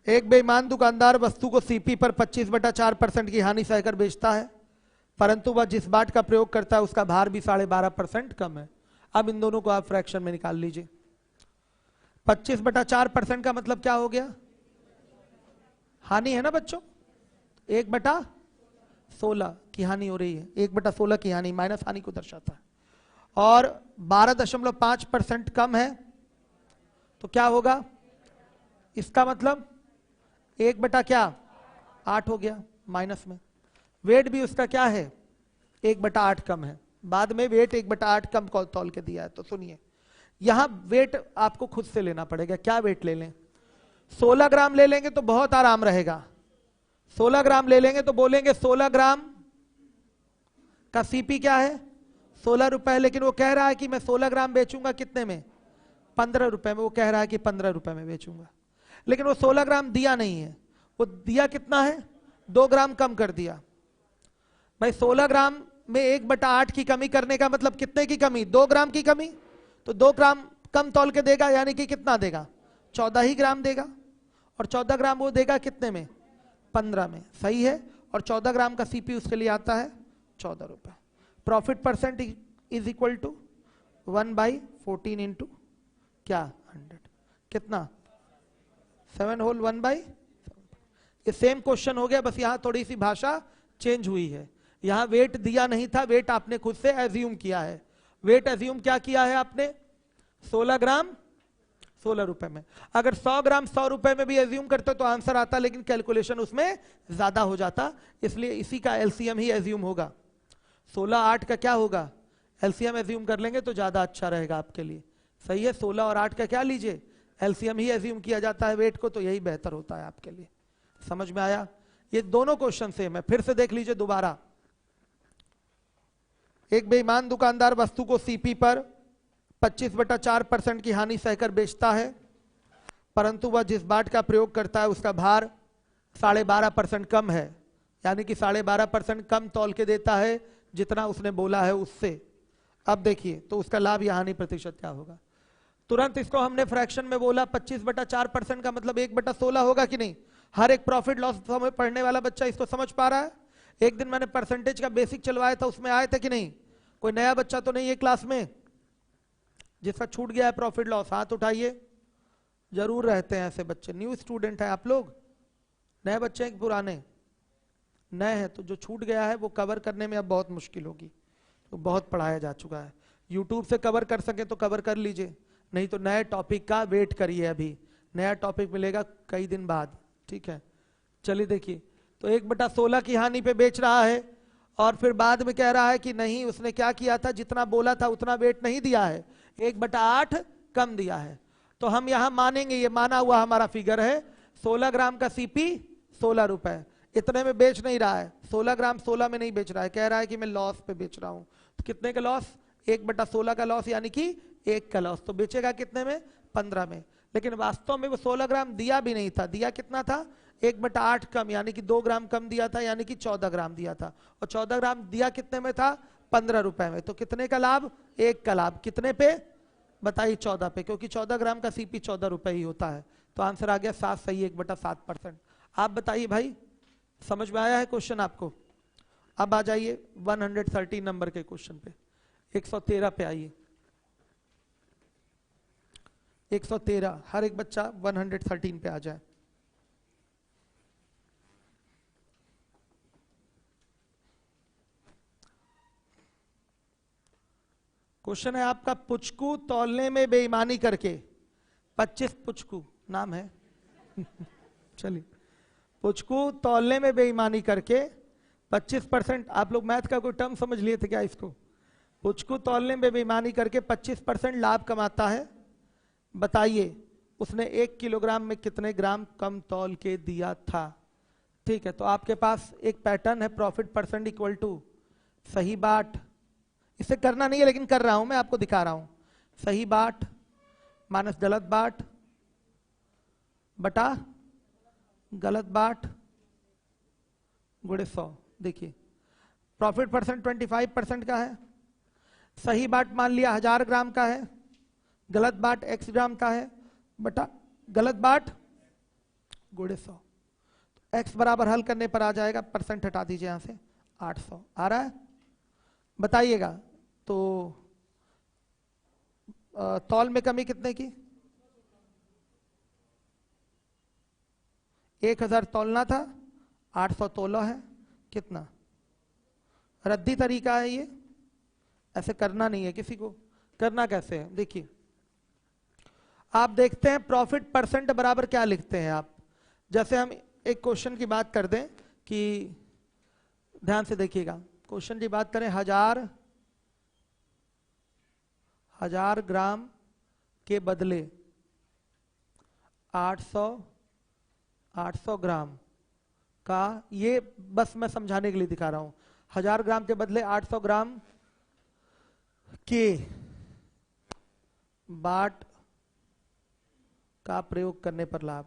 S1: एक बेईमान दुकानदार वस्तु को सीपी पर 25/4% की हानि सहकर बेचता है, परंतु वह जिस बाट का प्रयोग करता है उसका भार भी 12.5% कम है। अब इन दोनों को आप फ्रैक्शन में निकाल लीजिए। 25/4% का मतलब क्या हो गया? हानि है ना बच्चों? 1/16 की हानि हो रही है। 1/16 की हानि माइनस हानि को दर्शाता है। और 12.5% कम है तो क्या होगा? इसका मतलब 1/8 हो गया माइनस में। वेट भी उसका क्या है? 1/8 कम है। बाद में वेट 1/8 कम तौल के दिया है। तो सुनिए, यहां वेट आपको खुद से लेना पड़ेगा। क्या वेट ले लें? 16 ग्राम ले लेंगे तो बहुत आराम रहेगा। 16 ग्राम ले लेंगे तो बोलेंगे 16 ग्राम का सीपी क्या है? 16 रुपए। लेकिन वो कह रहा है कि मैं 16 ग्राम बेचूंगा कितने में? 15 रुपए में। वो कह रहा है कि 15 रुपए में बेचूंगा, लेकिन वो 16 ग्राम दिया नहीं है। वो दिया कितना है? 2 ग्राम कम कर दिया। भाई 16 ग्राम में 1/8 की कमी करने का मतलब कितने की कमी? 2 ग्राम की कमी। तो 2 ग्राम कम तौल के देगा, यानी कि कितना देगा? 14 ही ग्राम देगा। और 14 ग्राम वो देगा कितने में? 15 में। सही है। और 14 ग्राम का सीपी उसके लिए आता है 14 रुपए। Profit percent is equal to 1/14 into क्या 100, कितना? 7 होल 1/7। ये सेम क्वेश्चन हो गया, बस यहां थोड़ी सी भाषा चेंज हुई है। यहां वेट दिया नहीं था, वेट आपने खुद से एज्यूम किया है। वेट एज्यूम क्या किया है आपने? 16 ग्राम 16 रुपए में। अगर 100 ग्राम 100 रुपए में भी एज्यूम करते तो आंसर आता, लेकिन कैलकुलेशन उसमें ज्यादा हो जाता, इसलिए इसी का एलसीएम ही एज्यूम होगा। 16 8 का क्या होगा? एलसीएम एज्यूम कर लेंगे तो ज्यादा अच्छा रहेगा आपके लिए। सही है, 16 और 8 का क्या लीजिए? एलसीएम ही एज्यूम किया जाता है वेट को, तो यही बेहतर होता है आपके लिए। समझ में आया? ये दोनों क्वेश्चन सेम है, फिर से देख लीजिए दोबारा। एक बेईमान दुकानदार वस्तु को सीपी पर 25/4% की हानि सहकर बेचता है, परंतु वह जिस बाट का प्रयोग करता है उसका भार 12.5% कम है, यानी कि 12.5% कम तौल के देता है जितना उसने बोला है उससे। अब देखिए तो उसका लाभ या हानि प्रतिशत क्या होगा? तुरंत इसको हमने फ्रैक्शन में बोला, 25/4% का मतलब 1/16 होगा कि नहीं? हर एक प्रॉफिट लॉस में पढ़ने वाला बच्चा इसको समझ पा रहा है? एक दिन मैंने परसेंटेज का बेसिक चलवाया था, उसमें आए थे कि नहीं? कोई नया बच्चा तो नहीं है क्लास में जिसका छूट गया है प्रॉफिट लॉस? हाथ उठाइए। जरूर रहते हैं ऐसे बच्चे। न्यू स्टूडेंट है आप लोग? नए बच्चे हैं पुराने? नए हैं तो जो छूट गया है वो कवर करने में अब बहुत मुश्किल होगी, तो बहुत पढ़ाया जा चुका है। यूट्यूब से कवर कर सके तो कवर कर लीजिए, नहीं तो नए टॉपिक का वेट करिए। अभी नया टॉपिक मिलेगा कई दिन बाद, ठीक है? चलिए देखिए, तो 1/16 की हानि पे बेच रहा है और फिर बाद में कह रहा है कि नहीं, उसने क्या किया था, जितना बोला था उतना वेट नहीं दिया है, 1/8 कम दिया है। तो हम यहां मानेंगे, ये माना हुआ हमारा फिगर है, 16 ग्राम का सीपी 16 रुपए, इतने में बेच नहीं रहा है। 16 ग्राम 16 में नहीं बेच रहा है, कह रहा है कि मैं लॉस पे बेच रहा हूं। तो कितने का लॉस? 1/16 का लॉस, यानी कि 1 का लॉस। तो बेचेगा कितने में? 15 में। लेकिन वास्तव में वो 16 ग्राम दिया भी नहीं था, दिया कितना था? 1/8 कम, यानी कि 2 ग्राम कम दिया था, यानी कि 14 ग्राम दिया था। और 14 ग्राम दिया कितने में था? 15 रुपए में। तो कितने का लाभ? 1 का लाभ। कितने पे? बताइए 14 पे, क्योंकि 14 ग्राम का सीपी 14 रुपए ही होता है। तो आंसर आ गया 7 सही, 1/7%। आप बताइए भाई, समझ में आया है क्वेश्चन आपको? अब आ जाइए 113 नंबर के क्वेश्चन पे, 113 पे आइए। 113, हर एक बच्चा 113 पे आ जाए। क्वेश्चन है आपका, पुचकू तौलने में बेईमानी करके 25 पुचकू नाम है चलिए, पुचकू तौलने में बेईमानी करके 25%, आप लोग मैथ का कोई टर्म समझ लिए थे क्या इसको? पुचकू तौलने में बेईमानी करके 25% लाभ कमाता है, बताइए उसने 1 किलोग्राम में कितने ग्राम कम तौल के दिया था? ठीक है, तो आपके पास एक पैटर्न है, प्रॉफिट परसेंट इक्वल टू सही बाट, इसे करना नहीं है लेकिन कर रहा हूं मैं, आपको दिखा रहा हूं। सही बाट माइनस गलत बाट बटा गलत बाट गुणे 100। देखिए प्रॉफिट परसेंट 25% का है, सही बाट मान लिया 1000 ग्राम का है, गलत बाट x ग्राम का है, बटा गलत बाट गुणे 100। तो x बराबर हल करने पर आ जाएगा, परसेंट हटा दीजिए यहां से, 800 आ रहा है। बताइएगा तो तौल में कमी कितने की? 1000 तौलना था, 800 तोला है, कितना? रद्दी तरीका है ये, ऐसे करना नहीं है किसी को। करना कैसे है देखिए, आप देखते हैं प्रॉफिट परसेंट बराबर क्या लिखते हैं आप। जैसे हम एक क्वेश्चन की बात कर दें कि, ध्यान से देखिएगा, क्वेश्चन की बात करें, 1000 ग्राम के बदले 800 ग्राम का, ये बस मैं समझाने के लिए दिखा रहा हूं। 1000 ग्राम के बदले 800 ग्राम के बाट का प्रयोग करने पर लाभ,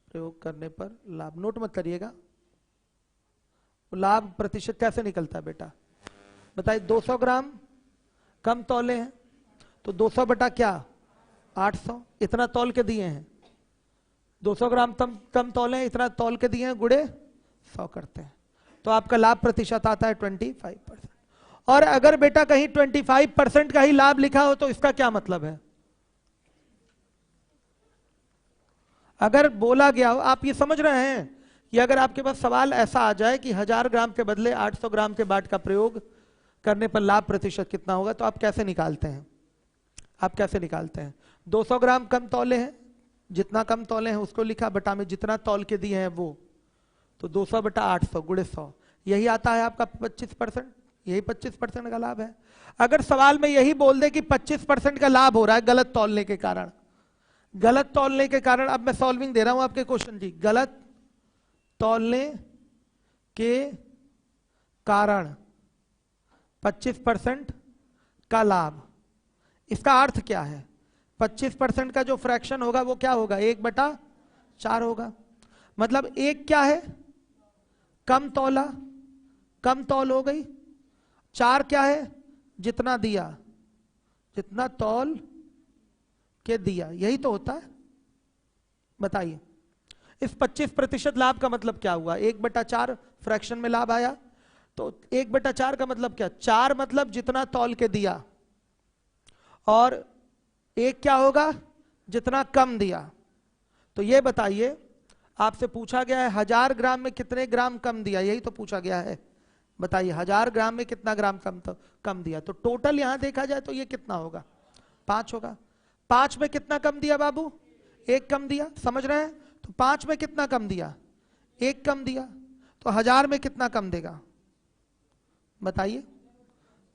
S1: प्रयोग करने पर लाभ, नोट मत करिएगा। लाभ प्रतिशत कैसे निकलता है बेटा? बताइए, 200 ग्राम कम तौले हैं तो 200 बटा क्या? 800, इतना तौल के दिए हैं। 200 ग्राम कम तौले हैं, इतना तौल के दिए हैं, गुणे 100 करते हैं, तो आपका लाभ प्रतिशत आता है 25%। और अगर बेटा कहीं 25% का ही लाभ लिखा हो तो इसका क्या मतलब है? अगर बोला गया हो, आप ये समझ रहे हैं कि अगर आपके पास सवाल ऐसा आ जाए कि 1000 ग्राम के बदले 800 ग्राम के बाट का प्रयोग करने पर लाभ प्रतिशत कितना होगा, तो आप कैसे निकालते हैं? आप कैसे निकालते हैं? 200 ग्राम कम तौले हैं, जितना कम तौले हैं उसको लिखा, बटा में जितना तौल के दिए हैं वो, तो 200 बटा 800 गुणे 100, यही आता है आपका 25%। यही 25% का लाभ है। अगर सवाल में यही बोल दे कि 25% का लाभ हो रहा है गलत तौलने के कारण, गलत तौलने के कारण, अब मैं सॉल्विंग दे रहा हूं आपके क्वेश्चन जी, गलत तौलने के कारण 25% का लाभ, इसका अर्थ क्या है? 25% का जो फ्रैक्शन होगा वो क्या होगा? 1/4 होगा। मतलब एक क्या है? कम तौला, कम तौल हो गई। 4 क्या है? जितना दिया, जितना तौल के दिया, यही तो होता है। बताइए इस 25% लाभ का मतलब क्या हुआ? 1/4 फ्रैक्शन में लाभ आया, तो 1/4 का मतलब क्या? 4 मतलब जितना तौल के दिया, और 1 क्या होगा? जितना कम दिया। तो ये बताइए, आपसे पूछा गया है 1000 ग्राम में कितने ग्राम कम दिया, यही तो पूछा गया है। बताइए 1000 ग्राम में कितना ग्राम कम दिया, तो टोटल यहां देखा जाए तो ये कितना होगा? 5 होगा। 5 में कितना कम दिया बाबू? 1 कम दिया, समझ रहे हैं? तो 5 में कितना कम दिया? 1 कम दिया, तो 1000 में कितना कम देगा? बताइए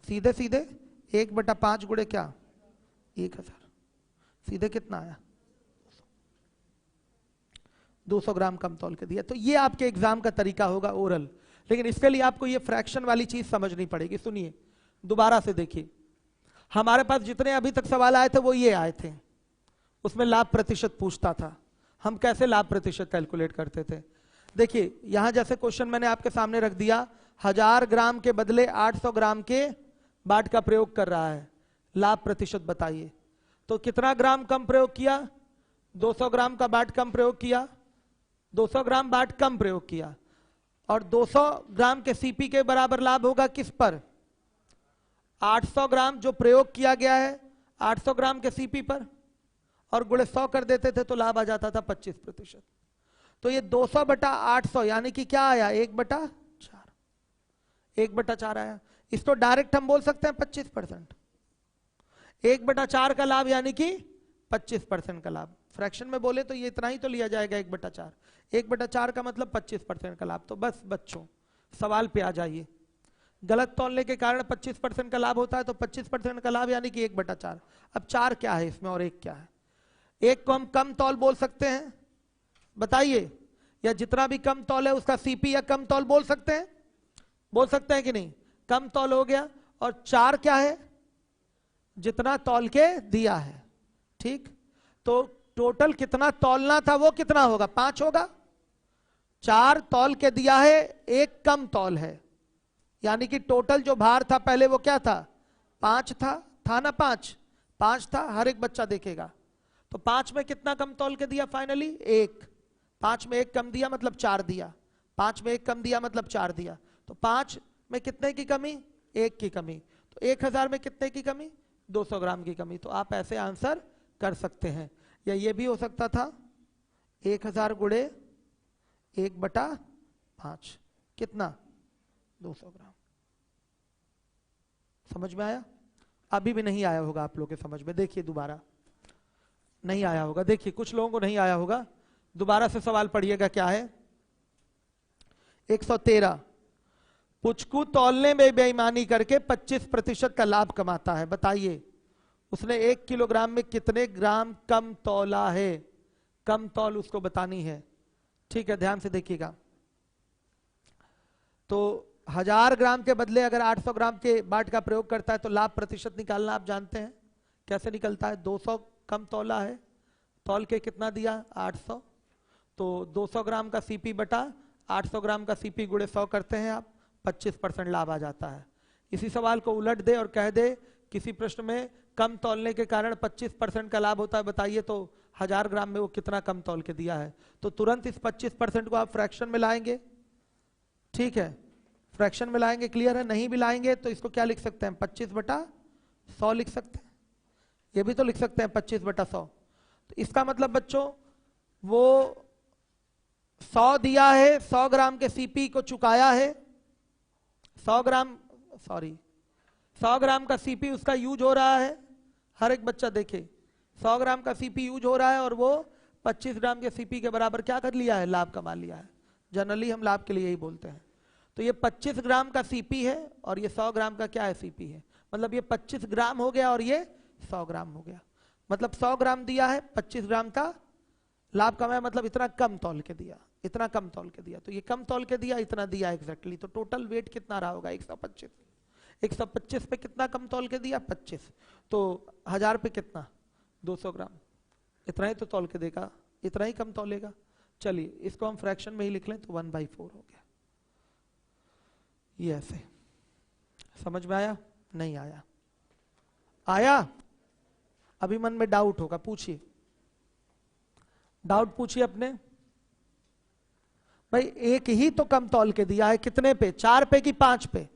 S1: सीधे सीधे 1/5 गुणे क्या? 1000, सीधे कितना आया? 200 ग्राम कम तौल के दिया। तो ये आपके एग्जाम का तरीका होगा ओरल, लेकिन इसके लिए आपको ये फ्रैक्शन वाली चीज समझनी पड़ेगी। सुनिए दोबारा से देखिए, हमारे पास जितने अभी तक सवाल आए थे वो ये आए थे, उसमें लाभ प्रतिशत पूछता था। हम कैसे लाभ प्रतिशत कैलकुलेट करते थे? देखिए यहां जैसे क्वेश्चन मैंने आपके सामने रख दिया, 1000 ग्राम के बदले 800 ग्राम के बाट का प्रयोग कर रहा है, लाभ प्रतिशत बताइए। तो कितना ग्राम कम प्रयोग किया? 200 ग्राम का बाट कम प्रयोग किया, 200 ग्राम बाट कम प्रयोग किया, और 200 ग्राम के सीपी के बराबर लाभ होगा किस पर? 800 ग्राम जो प्रयोग किया गया है 800 ग्राम के सीपी पर, और गुणे 100 कर देते थे तो लाभ आ जाता था 25%। तो ये 200 बटा 800 यानी कि क्या आया? 1/4, 1/4 आया। इसको डायरेक्ट हम बोल सकते हैं 25%। 1/4 का लाभ यानी कि 25% का लाभ। फ्रैक्शन में बोले तो ये इतना ही तो लिया जाएगा 1/4। 1/4 का मतलब 25% का लाभ। तो बस बच्चों सवाल पे आ जाइए, गलत तौलने के कारण 25% का लाभ होता है, तो 25% का लाभ यानी कि 1/4। अब 4 क्या है इसमें और 1 क्या है? 1 को हम कम तौल बोल सकते हैं, बताइए, या जितना भी कम तौल है उसका सीपी या कम तौल बोल सकते हैं? बोल सकते हैं कि नहीं? कम तौल हो गया। और 4 क्या है? जितना तौल के दिया है। ठीक, तो टोटल कितना तौलना था वो कितना होगा? 5 होगा। 4 तौल के दिया है, 1 कम तौल है, यानी कि टोटल जो भार था पहले वो क्या था? 5 था ना? 5 था, हर एक बच्चा देखेगा। तो 5 में कितना कम तौल के दिया? फाइनली 1। 5 में 1 कम दिया मतलब 4 दिया, 5 में 1 कम दिया मतलब 4 दिया। तो 5 में कितने की कमी? 1 की कमी। तो 1000 में कितने की कमी? 200 ग्राम की कमी। तो आप ऐसे आंसर कर सकते हैं, या ये भी हो सकता था 1000 गुणे 1/5 कितना? 200 ग्राम। समझ में आया? अभी भी नहीं आया होगा आप लोगों के समझ में, देखिए दोबारा नहीं आया होगा। देखिए कुछ लोगों को नहीं आया होगा, दोबारा से सवाल पढ़िएगा। क्या है? 113, पुचकू तौलने में बेईमानी करके 25% का लाभ कमाता है। बताइए उसने 1 किलोग्राम में कितने ग्राम कम तौला है? कम तौल उसको बतानी है। ठीक है, ध्यान से देखिएगा। तो 1000 ग्राम के बदले अगर 800 ग्राम के बाट का प्रयोग करता है तो लाभ प्रतिशत निकालना आप जानते हैं कैसे निकलता है। 200 कम तौला है, तौल के कितना दिया? 800। तो 200 ग्राम का सीपी बटा 800 ग्राम का सीपी गुणे 100 करते हैं आप, 25% लाभ आ जाता है। इसी सवाल को उलट दे और कह दे किसी प्रश्न में कम तौलने के कारण 25% का लाभ होता है, बताइए तो 1000 ग्राम में वो कितना कम तौल के दिया है। तो तुरंत इस 25% को आप फ्रैक्शन में लाएंगे। ठीक है, फ्रैक्शन में लाएंगे। क्लियर है? नहीं भी लाएंगे तो इसको क्या लिख सकते हैं? 25/100 लिख सकते हैं। ये भी तो लिख सकते हैं 25/100। तो इसका मतलब बच्चों वो 100 दिया है, 100 ग्राम के सीपी को चुकाया है, 100 ग्राम, सॉरी 100 ग्राम का सीपी उसका यूज हो रहा है। हर एक बच्चा देखे, 100 ग्राम का सीपी यूज हो रहा है और वो 25 ग्राम के सीपी के बराबर क्या कर लिया है, लाभ कमा लिया है। जनरली हम लाभ के लिए यही बोलते हैं। तो ये 25 ग्राम का सीपी है और ये 100 ग्राम का क्या है, सीपी है। मतलब ये 25 ग्राम हो गया और ये 100 ग्राम हो गया। मतलब 100 ग्राम दिया है, 25 ग्राम का लाभ कमाया, मतलब इतना कम तौल के दिया, इतना कम तौल के दिया। तो ये कम तौल के दिया, इतना दिया एग्जैक्टली। तो टोटल वेट कितना रहा होगा, 125। 125 पे कितना कम तौल के दिया, 25। तो 1000 पे कितना, 200 ग्राम। इतना ही तो तौल के देगा, इतना ही कम तौलेगा। चलिए इसको हम फ्रैक्शन में ही लिख लें तो 1/4 हो गया। ये ऐसे समझ में आया, नहीं आया? आया? अभी मन में डाउट होगा, पूछिए, डाउट पूछिए अपने। भाई एक ही तो कम तौल के दिया है, कितने पे, 4 पे कि 5 पे?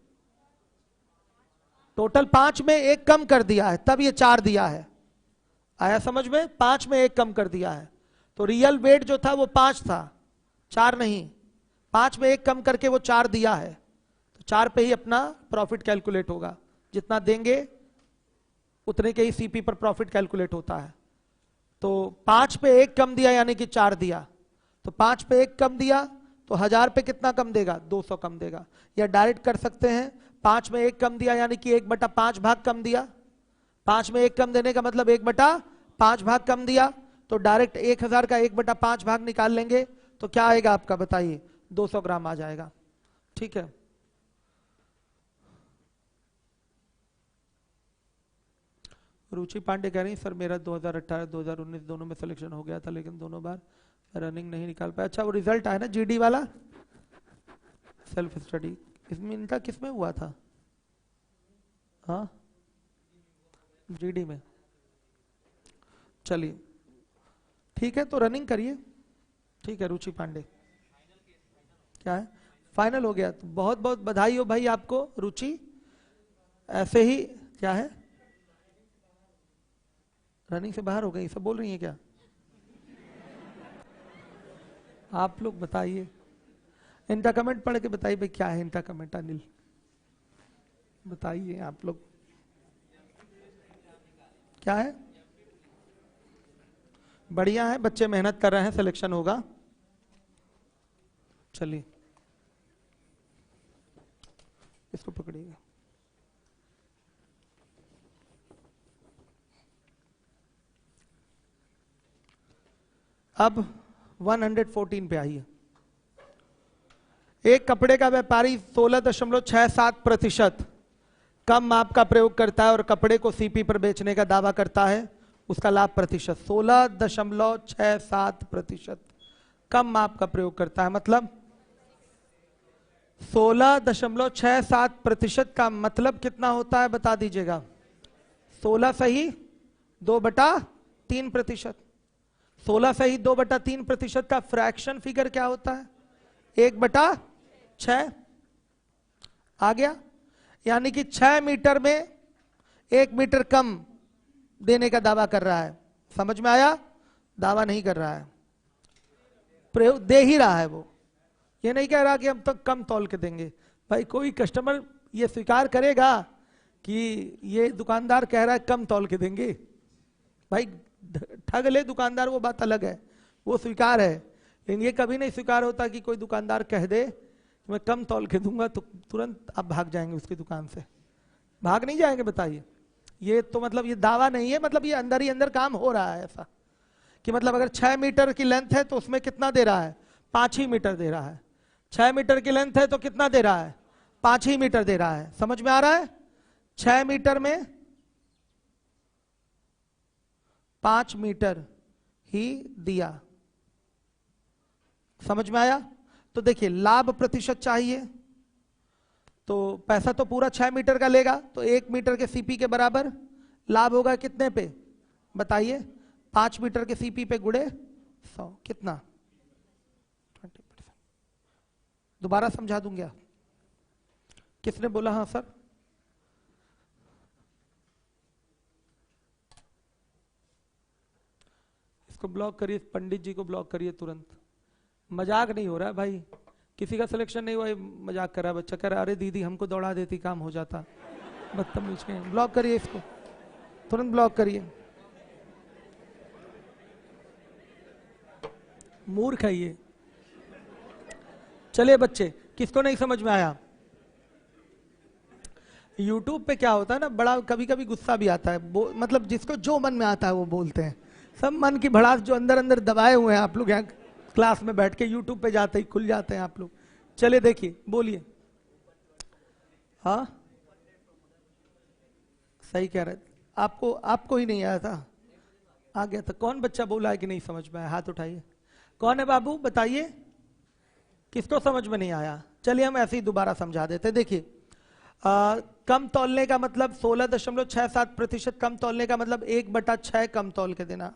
S1: टोटल 5 में एक कम कर दिया है, तब ये 4 दिया है। आया समझ में? 5 में एक कम कर दिया है। तो रियल वेट जो था वो 5 था, 4 नहीं। 5 में एक कम करके वो 4 दिया है, तो 4 पे ही अपना प्रॉफिट कैलकुलेट होगा। जितना देंगे उतने के ही सीपी पर प्रॉफिट कैलकुलेट होता है। तो 5 पे एक कम दिया यानी कि 4 दिया, तो 5 पे एक कम दिया तो 1000 पे कितना कम देगा, 200 कम देगा। या डायरेक्ट कर सकते हैं, 5 में एक कम दिया यानी कि 1/5 भाग कम दिया। 5 में एक कम देने का मतलब 1/5 भाग कम दिया। तो डायरेक्ट 1000 का 1/5 भाग निकाल लेंगे तो क्या आएगा आपका, बताइए, 200 ग्राम आ जाएगा। ठीक है, रुचि पांडे कह रही सर मेरा 2018-2019 दोनों में सिलेक्शन हो गया था, लेकिन दोनों बार रनिंग नहीं निकाल पाया। अच्छा वो रिजल्ट आया ना जीडी वाला, सेल्फ स्टडी, इसमें इनका किसमें हुआ था? हाँ जीडी में। चलिए ठीक है, तो रनिंग करिए। ठीक है रुचि पांडे, क्या है, फाइनल हो गया? तो बहुत बहुत बधाई हो भाई आपको रुचि। ऐसे ही, क्या है, रनिंग से बाहर हो गई, सब बोल रही हैं क्या? आप लोग बताइए, इनका कमेंट पढ़ के बताइए भाई क्या है इनका कमेंट। अनिल बताइए आप लोग क्या है। बढ़िया है, बच्चे मेहनत कर रहे हैं, सिलेक्शन होगा। चलिए इसको पकड़िएगा। अब 114 पे आइए। एक कपड़े का व्यापारी 16.67% कम माप का प्रयोग करता है और कपड़े को सीपी पर बेचने का दावा करता है, उसका लाभ प्रतिशत। 16.67% कम माप का प्रयोग करता है, मतलब 16.67% का मतलब कितना होता है बता दीजिएगा। 16 सही 2/3%। 16 सही 2/3% का फ्रैक्शन फिगर क्या होता है, 1/6 आ गया। यानी कि 6 मीटर में 1 मीटर कम देने का दावा कर रहा है। समझ में आया? दावा नहीं कर रहा है, प्रयोग दे ही रहा है। वो ये नहीं कह रहा कि हम तो कम तौल के देंगे। भाई कोई कस्टमर ये स्वीकार करेगा कि ये दुकानदार कह रहा है कम तौल के देंगे? भाई ठग ले दुकानदार, वो बात अलग है, वो स्वीकार है। लेकिन ये कभी नहीं स्वीकार होता कि कोई दुकानदार कह दे मैं कम तौल के दूंगा तो तुरंत आप भाग जाएंगे उसकी दुकान से। भाग नहीं जाएंगे, बताइए। ये तो मतलब ये दावा नहीं है, मतलब ये अंदर ही अंदर काम हो रहा है ऐसा कि मतलब अगर 6 मीटर की लेंथ है तो उसमें कितना दे रहा है, 5 ही मीटर दे रहा है। 6 मीटर की लेंथ है तो कितना दे रहा है, 5 ही मीटर दे रहा है। समझ में आ रहा है? 6 मीटर में 5 मीटर ही दिया। समझ में आया? तो देखिए लाभ प्रतिशत चाहिए, तो पैसा तो पूरा 6 मीटर का लेगा, तो 1 मीटर के सीपी के बराबर लाभ होगा कितने पे बताइए, 5 मीटर के सीपी पे गुड़े 100, कितना 20%। दोबारा समझा दूंगा, किसने बोला हाँ सर? इसको ब्लॉक करिए, पंडित जी को ब्लॉक करिए तुरंत। मजाक नहीं हो रहा है भाई, किसी का सिलेक्शन नहीं हुआ, ये मजाक कर रहा है बच्चा, कह रहा अरे दीदी हमको दौड़ा देती काम हो जाता। बदतमीज के, ब्लॉक करिए इसको, तुरंत ब्लॉक करिए, मूर्ख है ये। चलिए बच्चे, किसको नहीं समझ में आया? YouTube पे क्या होता है ना, बड़ा कभी कभी गुस्सा भी आता है, मतलब जिसको जो मन में आता है वो बोलते हैं, सब मन की भड़ास जो अंदर अंदर दबाए हुए हैं आप लोग यहाँ क्लास में बैठ के YouTube पे जाते ही खुल जाते हैं आप लोग। चलिए देखिए, बोलिए। हाँ सही कह रहे थे, आपको ही नहीं आया था, आ गया था। कौन बच्चा बोला है कि नहीं समझ में आया? हाथ उठाइए। कौन है बाबू, बताइए किसको समझ में नहीं आया? चलिए हम ऐसे ही दोबारा समझा देते। देखिए कम तौलने का मतलब 16.67%। कम तौलने का मतलब 1/6 कम तौल के देना।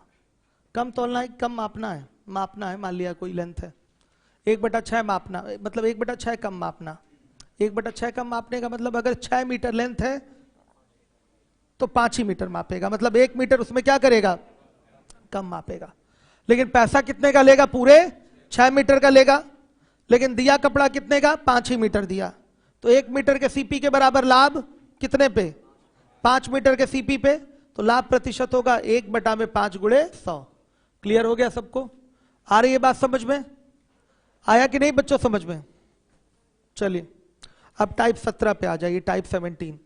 S1: कम तौलना है, कम मापना है, मापना है। मान लिया कोई लेंथ है, 1/6 मापना, मतलब 1/6 कम मापना। 1/6 कम मापने का मतलब अगर 6 मीटर लेंथ है तो 5 ही मीटर मापेगा, मतलब 1 मीटर उसमें क्या करेगा, कम मापेगा। लेकिन पैसा कितने का लेगा, पूरे 6 मीटर का लेगा। लेकिन दिया कपड़ा कितने का, 5 ही मीटर दिया, तो 1 मीटर के सीपी के बराबर लाभ कितने पे, 5 मीटर के सीपी पे। तो लाभ प्रतिशत होगा 1/5 गुणे 100। क्लियर हो गया सबको? आ रही है बात समझ में? आया कि नहीं बच्चों समझ में? चलिए अब टाइप 17 पे आ जाइए, टाइप 17।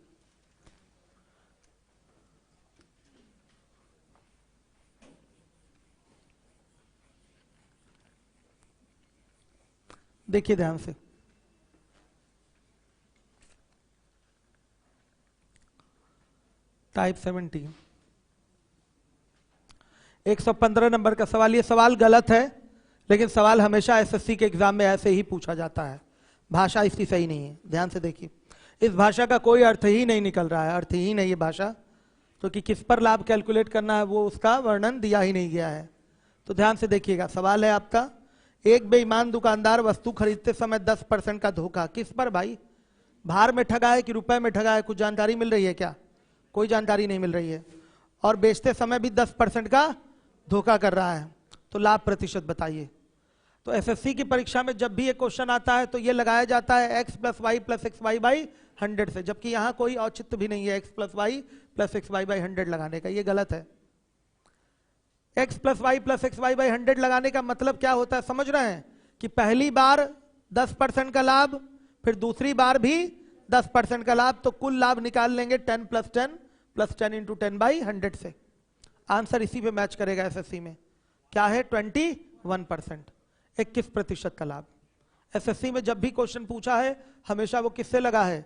S1: देखिए ध्यान से, टाइप 17 115 नंबर का सवाल। ये सवाल गलत है, लेकिन सवाल हमेशा एसएससी के एग्जाम में ऐसे ही पूछा जाता है। भाषा इसकी सही नहीं है, ध्यान से देखिए। इस भाषा का कोई अर्थ ही नहीं निकल रहा है, अर्थ ही नहीं ये भाषा, क्योंकि किस पर लाभ कैलकुलेट करना है वो उसका वर्णन दिया ही नहीं गया है। तो ध्यान से देखिएगा, सवाल है आपका, एक बेईमान दुकानदार वस्तु खरीदते समय 10% का धोखा। किस पर भाई, भार में ठगा है कि रुपए में ठगा है? कुछ जानकारी मिल रही है क्या? कोई जानकारी नहीं मिल रही है। और बेचते समय भी 10% का धोखा कर रहा है। तो लाभ प्रतिशत बताइए। तो एसएससी की परीक्षा में जब भी ये क्वेश्चन आता है तो ये लगाया जाता है x + y + xy/100 से, जबकि यहां कोई औचित्य भी नहीं है x + y + xy/100 लगाने का, ये गलत है। x + y + xy/100 लगाने का मतलब क्या होता है समझ रहे हैं? कि पहली बार 10% का लाभ, फिर दूसरी बार भी 10% का लाभ, तो कुल लाभ निकाल लेंगे 10 + 10 + 10 × 10/100 से। आंसर इसी पे मैच करेगा एसएससी में। क्या है, 21%, 21% का लाभ। एसएससी में जब भी क्वेश्चन पूछा है हमेशा वो किससे लगा है,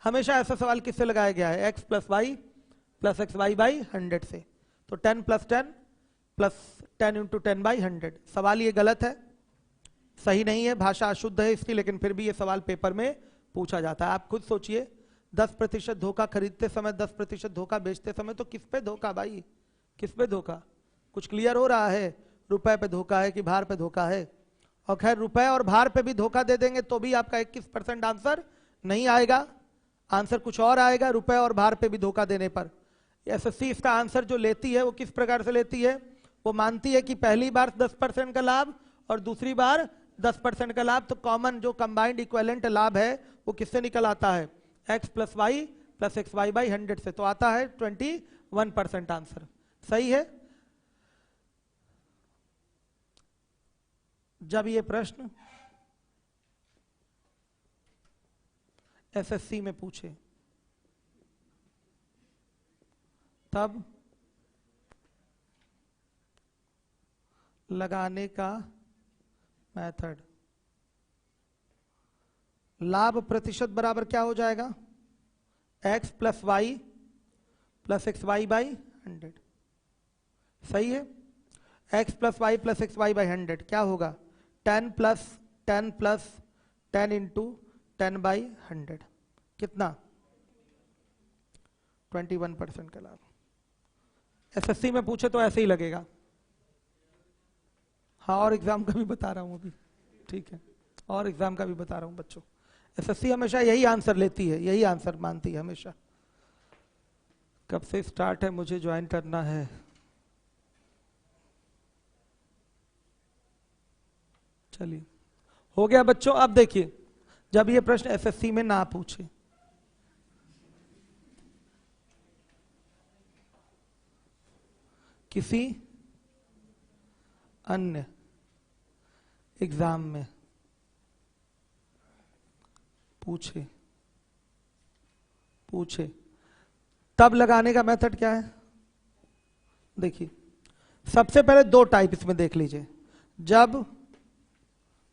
S1: हमेशा ऐसा सवाल किससे लगाया गया है, x + y + xy/100 से। तो 10 + 10 + 10 × 10/100। सवाल ये गलत है, सही नहीं है, भाषा अशुद्ध है इसकी, लेकिन फिर भी ये सवाल पेपर में पूछा जाता है। आप खुद सोचिए, 10% धोखा खरीदते समय, 10% धोखा बेचते समय, तो किस पे धोखा भाई, किस पे धोखा? कुछ क्लियर हो रहा है? रुपए पे धोखा है कि भार पे धोखा है? और खैर रुपए और भार पे भी धोखा दे देंगे तो भी आपका 21% आंसर नहीं आएगा, आंसर कुछ और आएगा रुपए और भार पे भी धोखा देने पर। एसएससी इसका आंसर जो लेती है वो किस प्रकार से लेती है, वो मानती है कि पहली बार 10% का लाभ और दूसरी बार 10% का लाभ, तो कॉमन जो कंबाइंड इक्विवेलेंट लाभ है वो किससे निकल आता है, x + y + xy/100 से। तो आता है 21% आंसर। सही है? जब ये प्रश्न एसएससी में पूछे तब लगाने का मेथड, लाभ प्रतिशत बराबर क्या हो जाएगा, x + y + xy/100। सही है? x + y + xy/100 क्या होगा, 10 + 10 + 10 × 10/100। कितना, 21% का लाभ। एसएससी में पूछे तो ऐसे ही लगेगा। हाँ, और एग्जाम का भी बता रहा हूं अभी, ठीक है, और एग्जाम का भी बता रहा हूं बच्चों। एसएससी हमेशा यही आंसर लेती है, यही आंसर मानती है हमेशा। कब से स्टार्ट है, मुझे ज्वाइन करना है। चलिए हो गया बच्चों। अब देखिए, जब ये प्रश्न एसएससी में ना पूछे, किसी अन्य एग्जाम में पूछे तब लगाने का मेथड क्या है? देखिए, सबसे पहले दो टाइप इसमें देख लीजिए। जब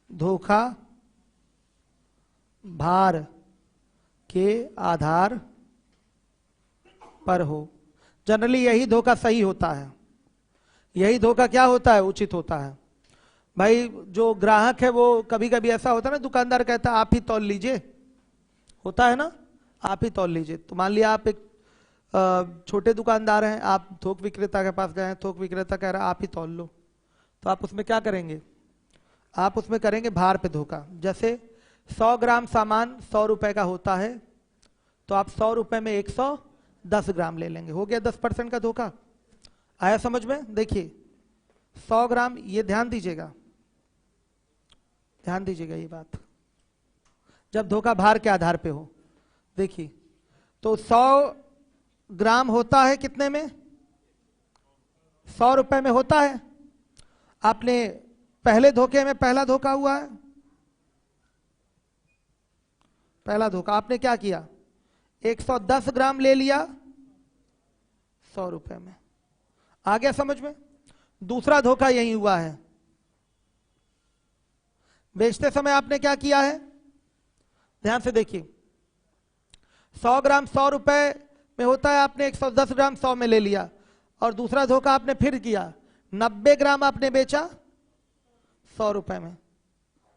S1: धोखा भार के आधार पर हो, जनरली यही धोखा सही होता है, यही धोखा क्या होता है? उचित होता है। भाई जो ग्राहक है वो कभी कभी ऐसा होता है ना, दुकानदार कहता है आप ही तौल लीजिए, होता है ना, आप ही तौल लीजिए। तो मान लिया आप एक छोटे दुकानदार हैं, आप थोक विक्रेता के पास गए हैं, थोक विक्रेता कह रहा है आप ही तौल लो, तो आप उसमें क्या करेंगे? आप उसमें करेंगे भार पे धोखा। जैसे 100 ग्राम सामान 100 रुपए का होता है, तो आप 100 रुपए में 110 ग्राम ले लेंगे, हो गया 10% का धोखा। आया समझ में? देखिए 100 ग्राम, ये ध्यान दीजिएगा, ध्यान दीजिएगा ये बात, जब धोखा भार के आधार पे हो। देखिए तो 100 ग्राम होता है कितने में? 100 रुपए में होता है। आपने पहले धोखे में पहला धोखा हुआ है, पहला धोखा आपने क्या किया? 110 ग्राम ले लिया 100 रुपए में। आ गया समझ में? दूसरा धोखा यही हुआ है, बेचते समय आपने क्या किया है? ध्यान से देखिए, 100 ग्राम 100 रुपए में होता है, आपने 110 ग्राम 100 में ले लिया। और दूसरा धोखा आपने फिर किया, 90 ग्राम आपने बेचा 100 रुपए में।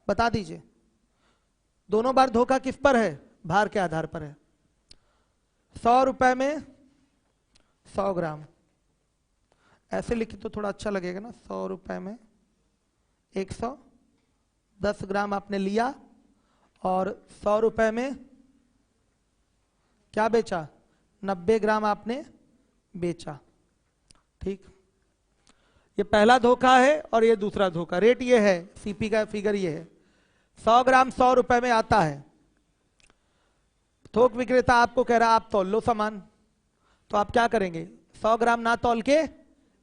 S1: बता दीजिए दोनों बार धोखा किस पर है? भार के आधार पर है। 100 रुपए में 100 ग्राम, ऐसे लिखी तो थोड़ा अच्छा लगेगा ना, 100 रुपए में 110 ग्राम आपने लिया और 100 रुपए में क्या बेचा? 90 ग्राम आपने बेचा। ठीक, ये पहला धोखा है और ये दूसरा धोखा। रेट ये है, सीपी का फिगर ये है, 100 ग्राम 100 रुपए में आता है। थोक विक्रेता आपको कह रहा है आप तौल लो सामान, तो आप क्या करेंगे? 100 ग्राम ना तौल के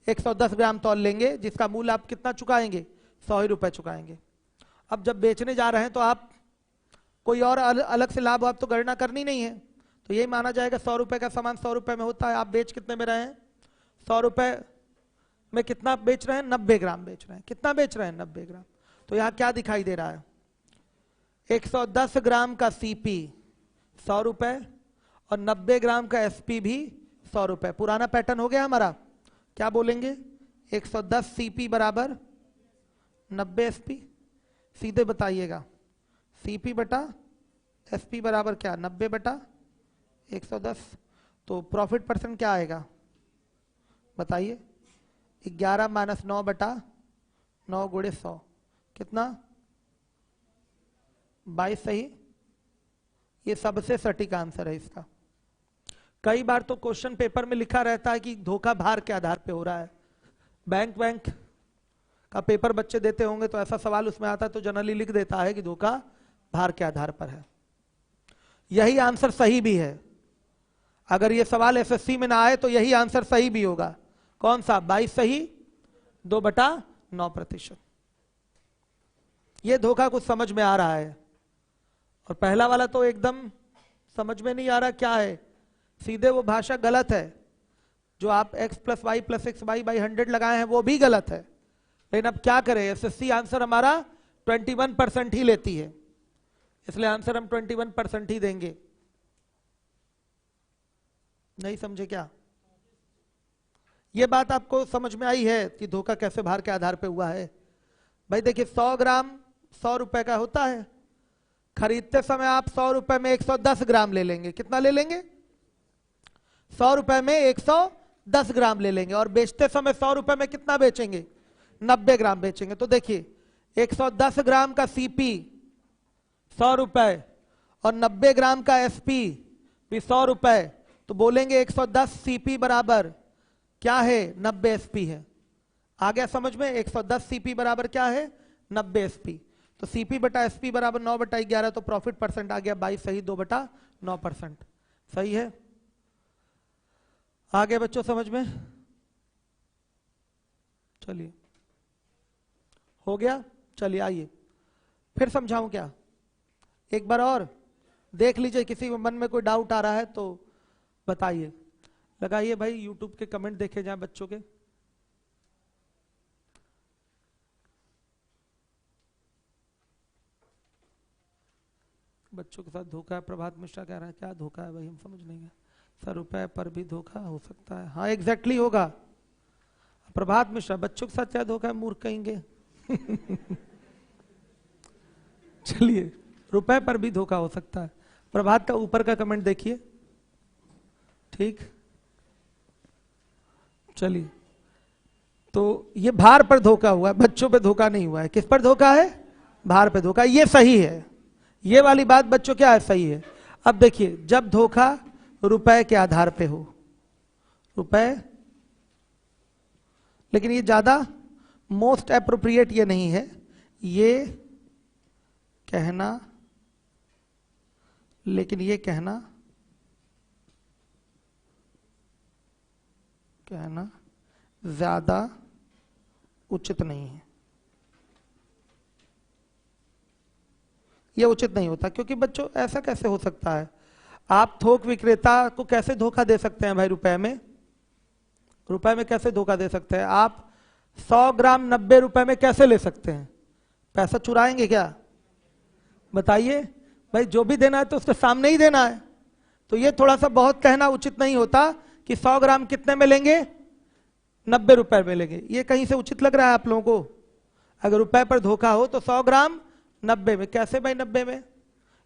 S1: 110 ग्राम तौल लेंगे, जिसका मूल्य आप कितना चुकाएंगे? 100 ही रुपए चुकाएंगे। अब जब बेचने जा रहे हैं तो आप कोई और अलग से लाभ आप तो गणना करनी नहीं है, तो यही माना जाएगा 100 रुपए का सामान 100 रुपए में होता है। आप बेच कितने में रहे हैं? 100 रुपए में कितना बेच रहे हैं? 90 ग्राम बेच रहे हैं। कितना बेच रहे हैं? 90 ग्राम। तो यहां क्या दिखाई दे रहा है? 110 ग्राम का सीपी 100 रुपए और 90 ग्राम का एसपी भी 100 रुपए। पुराना पैटर्न हो गया हमारा। क्या बोलेंगे? 110 सीपी बराबर 90 एसपी। सीधे बताइएगा, सीपी बटा एसपी बराबर क्या? 90 बटा 110। तो प्रॉफिट परसेंट क्या आएगा बताइए? 11 माइनस 9 बटा 9 गुणे 100, कितना? 22 सही। ये सबसे सटीक आंसर है इसका। कई बार तो क्वेश्चन पेपर में लिखा रहता है कि धोखा भार के आधार पे हो रहा है। बैंक का पेपर बच्चे देते होंगे तो ऐसा सवाल उसमें आता है तो जनरली लिख देता है कि धोखा भार के आधार पर है। यही आंसर सही भी है। अगर ये सवाल एसएससी में ना आए तो यही आंसर सही भी होगा। कौन सा? 22 सही, 2/9%। ये धोखा कुछ समझ में आ रहा है। और पहला वाला तो एकदम समझ में नहीं आ रहा क्या है, सीधे वो भाषा गलत है। जो आप x + y + xy/100 लगाए हैं वो भी गलत है। लेकिन अब क्या करें, एसएससी आंसर हमारा 21% ही लेती है, इसलिए आंसर हम 21% ही देंगे। नहीं समझे क्या? ये बात आपको समझ में आई है कि धोखा कैसे भार के आधार पे हुआ है? भाई देखिए 100 ग्राम 100 रुपए का होता है, खरीदते समय आप 100 रुपए में 110 ग्राम ले लेंगे। कितना ले लेंगे? 100 रुपए में 110 ग्राम ले लेंगे। और बेचते समय 100 रुपए में कितना बेचेंगे? 90 ग्राम बेचेंगे। तो देखिए 110 ग्राम का सीपी 100 रुपए और 90 ग्राम का एसपी भी 100 रुपए, तो बोलेंगे 110 सीपी बराबर क्या है? 90 एसपी है। आ गया समझ में? 110 सीपी बराबर क्या है? 90 एसपी। तो सीपी बटा एसपी बराबर 9/11, तो प्रॉफिट परसेंट आ गया 22 सही 2/9%। सही है। आ गया बच्चों समझ में? चलिए हो गया। चलिए आइए फिर समझाऊं क्या? एक बार और देख लीजिए, किसी के मन में कोई डाउट आ रहा है तो बताइए। लगाइए भाई, यूट्यूब के कमेंट देखे जाएं बच्चों के। बच्चों के साथ धोखा है, प्रभात मिश्रा कह रहा है। क्या धोखा है भाई, हम समझ नहीं गए सर। रुपए पर भी धोखा हो सकता है? हाँ एग्जैक्टली होगा। प्रभात मिश्रा, बच्चों के साथ क्या धोखा है, मूर्ख कहेंगे। चलिए, रुपए पर भी धोखा हो सकता है। प्रभात का ऊपर का कमेंट देखिए। ठीक, चलिए। तो ये भार पर धोखा हुआ है, बच्चों पे धोखा नहीं हुआ है। किस पर धोखा है? भार पे धोखा। ये सही है, ये वाली बात बच्चों क्या है, सही है। अब देखिए, जब धोखा रुपए के आधार पे हो, रुपए, लेकिन ये ज्यादा मोस्ट एप्रोप्रिएट ये नहीं है, ये कहना, लेकिन ये कहना ज्यादा उचित नहीं है। ये उचित नहीं होता, क्योंकि बच्चों ऐसा कैसे हो सकता है? आप थोक विक्रेता को कैसे धोखा दे सकते हैं भाई? रुपए में, रुपए में कैसे धोखा दे सकते हैं? आप 100 ग्राम 90 रुपए में कैसे ले सकते हैं? पैसा चुराएंगे क्या? बताइए भाई, जो भी देना है तो उसके सामने ही देना है। तो ये थोड़ा सा बहुत कहना उचित नहीं होता कि 100 ग्राम कितने में लेंगे, 90 रुपए में लेंगे। ये कहीं से उचित लग रहा है आप लोगों को? अगर रुपए पर धोखा हो तो 100 ग्राम 90 में। कैसे भाई 90 में?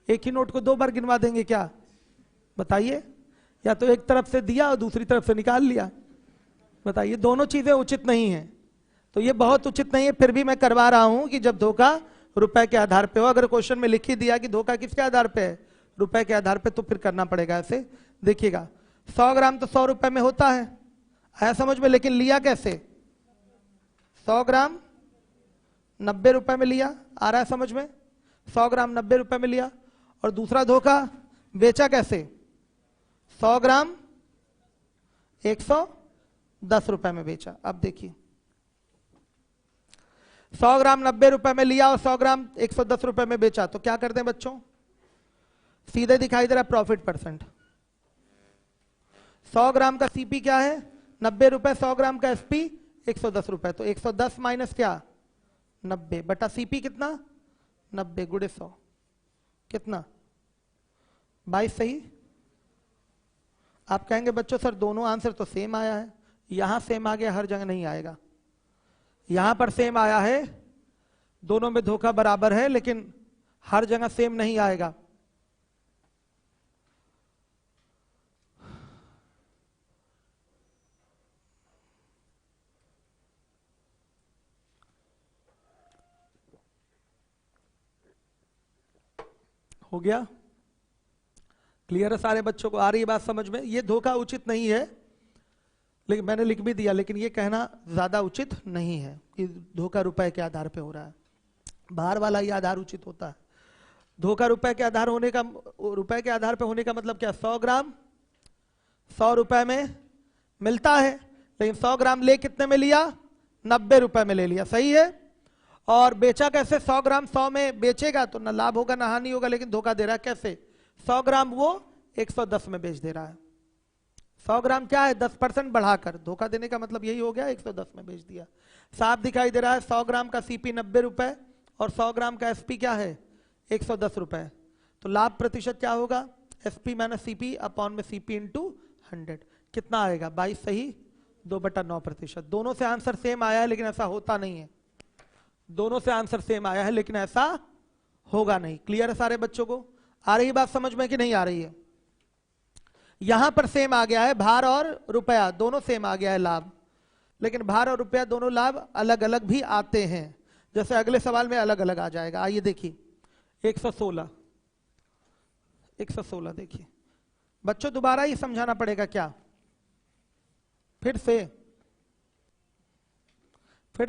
S1: एक ही नोट को 2 बार गिनवा देंगे क्या? बताइए। या तो एक तरफ से दिया और दूसरी तरफ से निकाल लिया। बताइए, दोनों चीजें उचित नहीं है। तो ये बहुत उचित नहीं है, फिर भी मैं करवा रहा हूं कि जब धोखा रुपए के आधार पे हो, अगर क्वेश्चन में लिख ही दिया कि धोखा किसके आधार पे है, रुपए के आधार पे, तो फिर करना पड़ेगा ऐसे। देखिएगा, 100 ग्राम तो 100 रुपए में होता है, आया समझ में? लेकिन लिया कैसे? 100 ग्राम 90 रुपए में लिया, आ रहा है समझ में? 100 ग्राम 90 रुपए में लिया। और दूसरा धोखा बेचा कैसे? 100 ग्राम 110 रुपए में बेचा। अब देखिए, 100 ग्राम 90 रुपए में लिया और 100 ग्राम 110 रुपए में बेचा, तो क्या करते हैं बच्चों? सीधे दिखाई दे रहा है प्रॉफिट परसेंट। 100 ग्राम का सीपी क्या है? 90 रुपए। 100 ग्राम का एसपी 110 रुपए। तो 110 माइनस क्या? 90 बटा सीपी कितना? 90 गुणे 100 कितना? 22 सही। आप कहेंगे बच्चों सर दोनों आंसर तो सेम आया है। यहां सेम आ गया, हर जगह नहीं आएगा। यहां पर सेम आया है, दोनों में धोखा बराबर है, लेकिन हर जगह सेम नहीं आएगा। हो गया क्लियर है सारे बच्चों को? आ रही है बात समझ में? ये धोखा उचित नहीं है, लेकिन मैंने लिख भी दिया, लेकिन ये कहना ज्यादा उचित नहीं है कि धोखा रुपए के आधार पे हो रहा है। बाहर वाला ये आधार उचित होता है। धोखा रुपए के आधार होने का, रुपए के आधार पे होने का मतलब क्या? 100 ग्राम 100 रुपए में मिलता है, लेकिन 100 ग्राम ले कितने में लिया? 90 रुपए में ले लिया। सही है। और बेचा कैसे? 100 ग्राम 100 में बेचेगा तो ना लाभ होगा ना हानि होगा, लेकिन धोखा दे रहा है। कैसे? 100 ग्राम वो 110 में बेच दे रहा है। 100 ग्राम क्या है? 10% बढ़ाकर। धोखा देने का मतलब यही हो गया, 110 में बेच दिया। साफ दिखाई दे रहा है। 100 ग्राम का सीपी 90 रुपए और 100 ग्राम का एसपी क्या है? 110 रुपए। तो लाभ प्रतिशत क्या होगा? एसपी माइनस सीपी अपॉन में सीपी इंटू 100। कितना आएगा? 22 सही 2/9%। दोनों से आंसर सेम आया है, लेकिन ऐसा होता नहीं है। दोनों से आंसर सेम आया है, लेकिन ऐसा होगा नहीं। क्लियर है सारे बच्चों को? आ रही बात समझ में कि नहीं आ रही है? यहां पर सेम आ गया है, भार और रुपया दोनों सेम आ गया है लाभ, लेकिन भार और रुपया दोनों लाभ अलग अलग भी आते हैं, जैसे अगले सवाल में अलग अलग आ जाएगा। आइए देखिए 116 देखिए बच्चों, दोबारा ही समझाना पड़ेगा क्या? फिर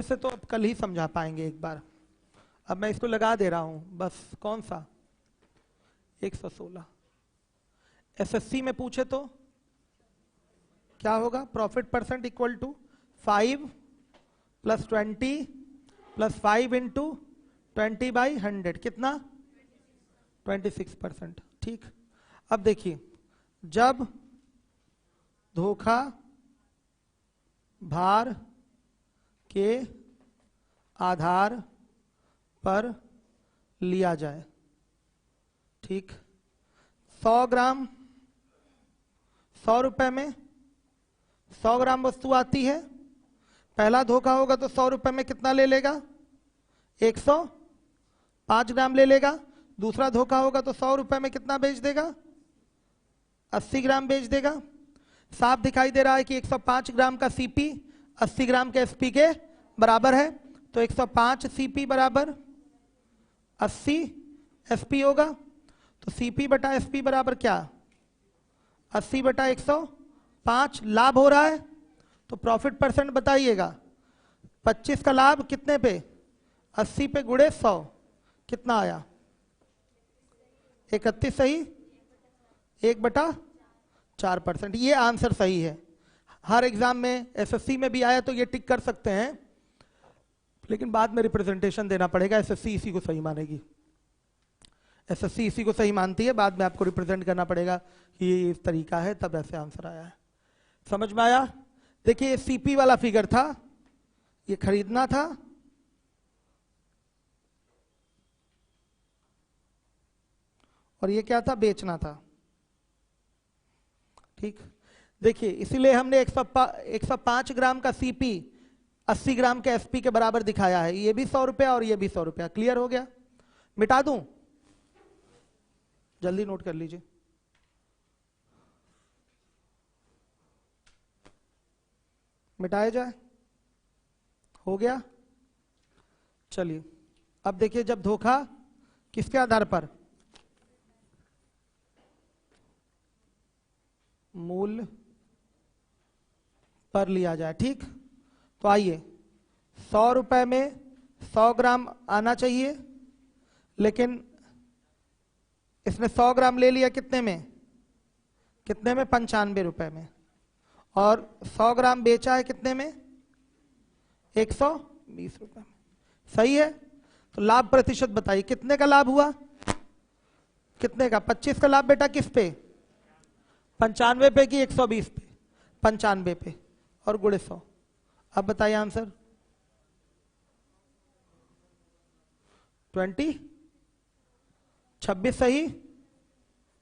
S1: से तो अब कल ही समझा पाएंगे एक बार। अब मैं इसको लगा दे रहा हूं बस, कौन सा 116। एसएससी में पूछे तो क्या होगा, profit percent equal to 5 plus 20 plus 5 into 20/100, कितना 26%। ठीक, अब देखिए जब धोखा भार के आधार पर लिया जाए, ठीक, 100 ग्राम 100 रुपए में 100 ग्राम वस्तु आती है। पहला धोखा होगा तो 100 रुपए में कितना ले लेगा, 105 ग्राम ले लेगा। दूसरा धोखा होगा तो 100 रुपए में कितना बेच देगा, 80 ग्राम बेच देगा। साफ दिखाई दे रहा है कि 105 ग्राम का सीपी 80 ग्राम के एसपी के बराबर है, तो 105 सीपी बराबर 80 एसपी होगा। तो सीपी बटा एसपी बराबर क्या, 80 बटा 105। लाभ हो रहा है तो प्रॉफिट परसेंट बताइएगा, 25 का लाभ कितने पे, 80 पे गुणे 100, कितना आया 31, सही, 1/4%। ये आंसर सही है। हर एग्जाम में एसएससी में भी आया तो ये टिक कर सकते हैं, लेकिन बाद में रिप्रेजेंटेशन देना पड़ेगा। एसएससी इसी को सही मानेगी, एसएससी इसी को सही मानती है, बाद में आपको रिप्रेजेंट करना पड़ेगा कि ये इस तरीका है, तब ऐसे आंसर आया है। समझ में आया। देखिए सीपी वाला फिगर था, ये खरीदना था, और ये क्या था, बेचना था। ठीक, देखिए इसीलिए हमने 105 ग्राम का सीपी 80 ग्राम के एसपी के बराबर दिखाया है। ये भी 100 रुपया और ये भी 100 रुपया। क्लियर हो गया। मिटा दूं, जल्दी नोट कर लीजिए। मिटाया जाए, हो गया। चलिए अब देखिए, जब धोखा किसके आधार पर, मूल्य पर लिया जाए। ठीक, तो आइए 100 रुपए में 100 ग्राम आना चाहिए, लेकिन इसने 100 ग्राम ले लिया कितने में, 95 रुपए में, और 100 ग्राम बेचा है कितने में, 120 रुपए में। सही है। तो लाभ प्रतिशत बताइए, कितने का लाभ हुआ, कितने का, 25 का लाभ बेटा किस पे, 95 पे कि 120 पे, 95 पे, और गुणे 100। अब बताइए आंसर, 26 सही,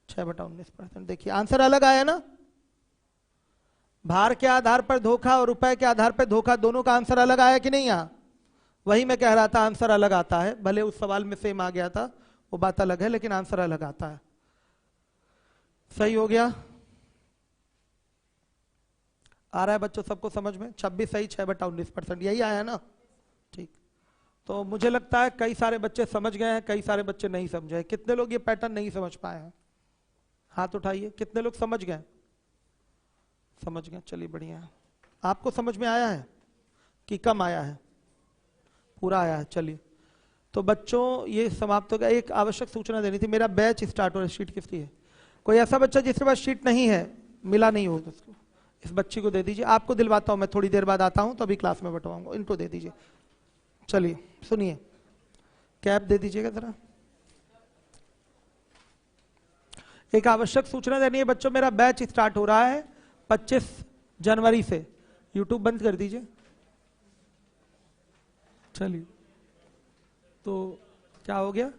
S1: 6/19%। देखिए आंसर अलग आया ना। भार के आधार पर धोखा और रुपए के आधार पर धोखा, दोनों का आंसर अलग आया कि नहीं आया। वही मैं कह रहा था, आंसर अलग आता है, भले उस सवाल में सेम आ गया था, वो बात अलग है, लेकिन आंसर अलग आता है। सही हो गया। आ रहा है बच्चों सबको समझ में, 26 सही, 6/19%, यही आया ना। ठीक, तो मुझे लगता है कई सारे बच्चे समझ गए हैं, कई सारे बच्चे नहीं समझे। कितने लोग ये पैटर्न नहीं समझ पाए हैं, हाथ उठाइए। कितने लोग समझ गए, समझ गए, चलिए बढ़िया है। आपको समझ में आया है कि कम आया है, पूरा आया है। चलिए, तो बच्चों ये समाप्त हो गया। एक आवश्यक सूचना देनी थी, मेरा बैच स्टार्ट हो रहा है। शीट किसकी है, कोई ऐसा बच्चा जिसके पास शीट नहीं है, मिला नहीं होगा उसको, इस बच्ची को दे दीजिए। आपको दिलवाता हूं, मैं थोड़ी देर बाद आता हूं, तो अभी क्लास में बैठवाऊंगा, इनको दे दीजिए। चलिए सुनिए, कैप दे दीजिएगा जरा। एक आवश्यक सूचना देनी है बच्चों, मेरा बैच स्टार्ट हो रहा है 25 जनवरी से। यूट्यूब बंद कर दीजिए। चलिए, तो क्या हो गया।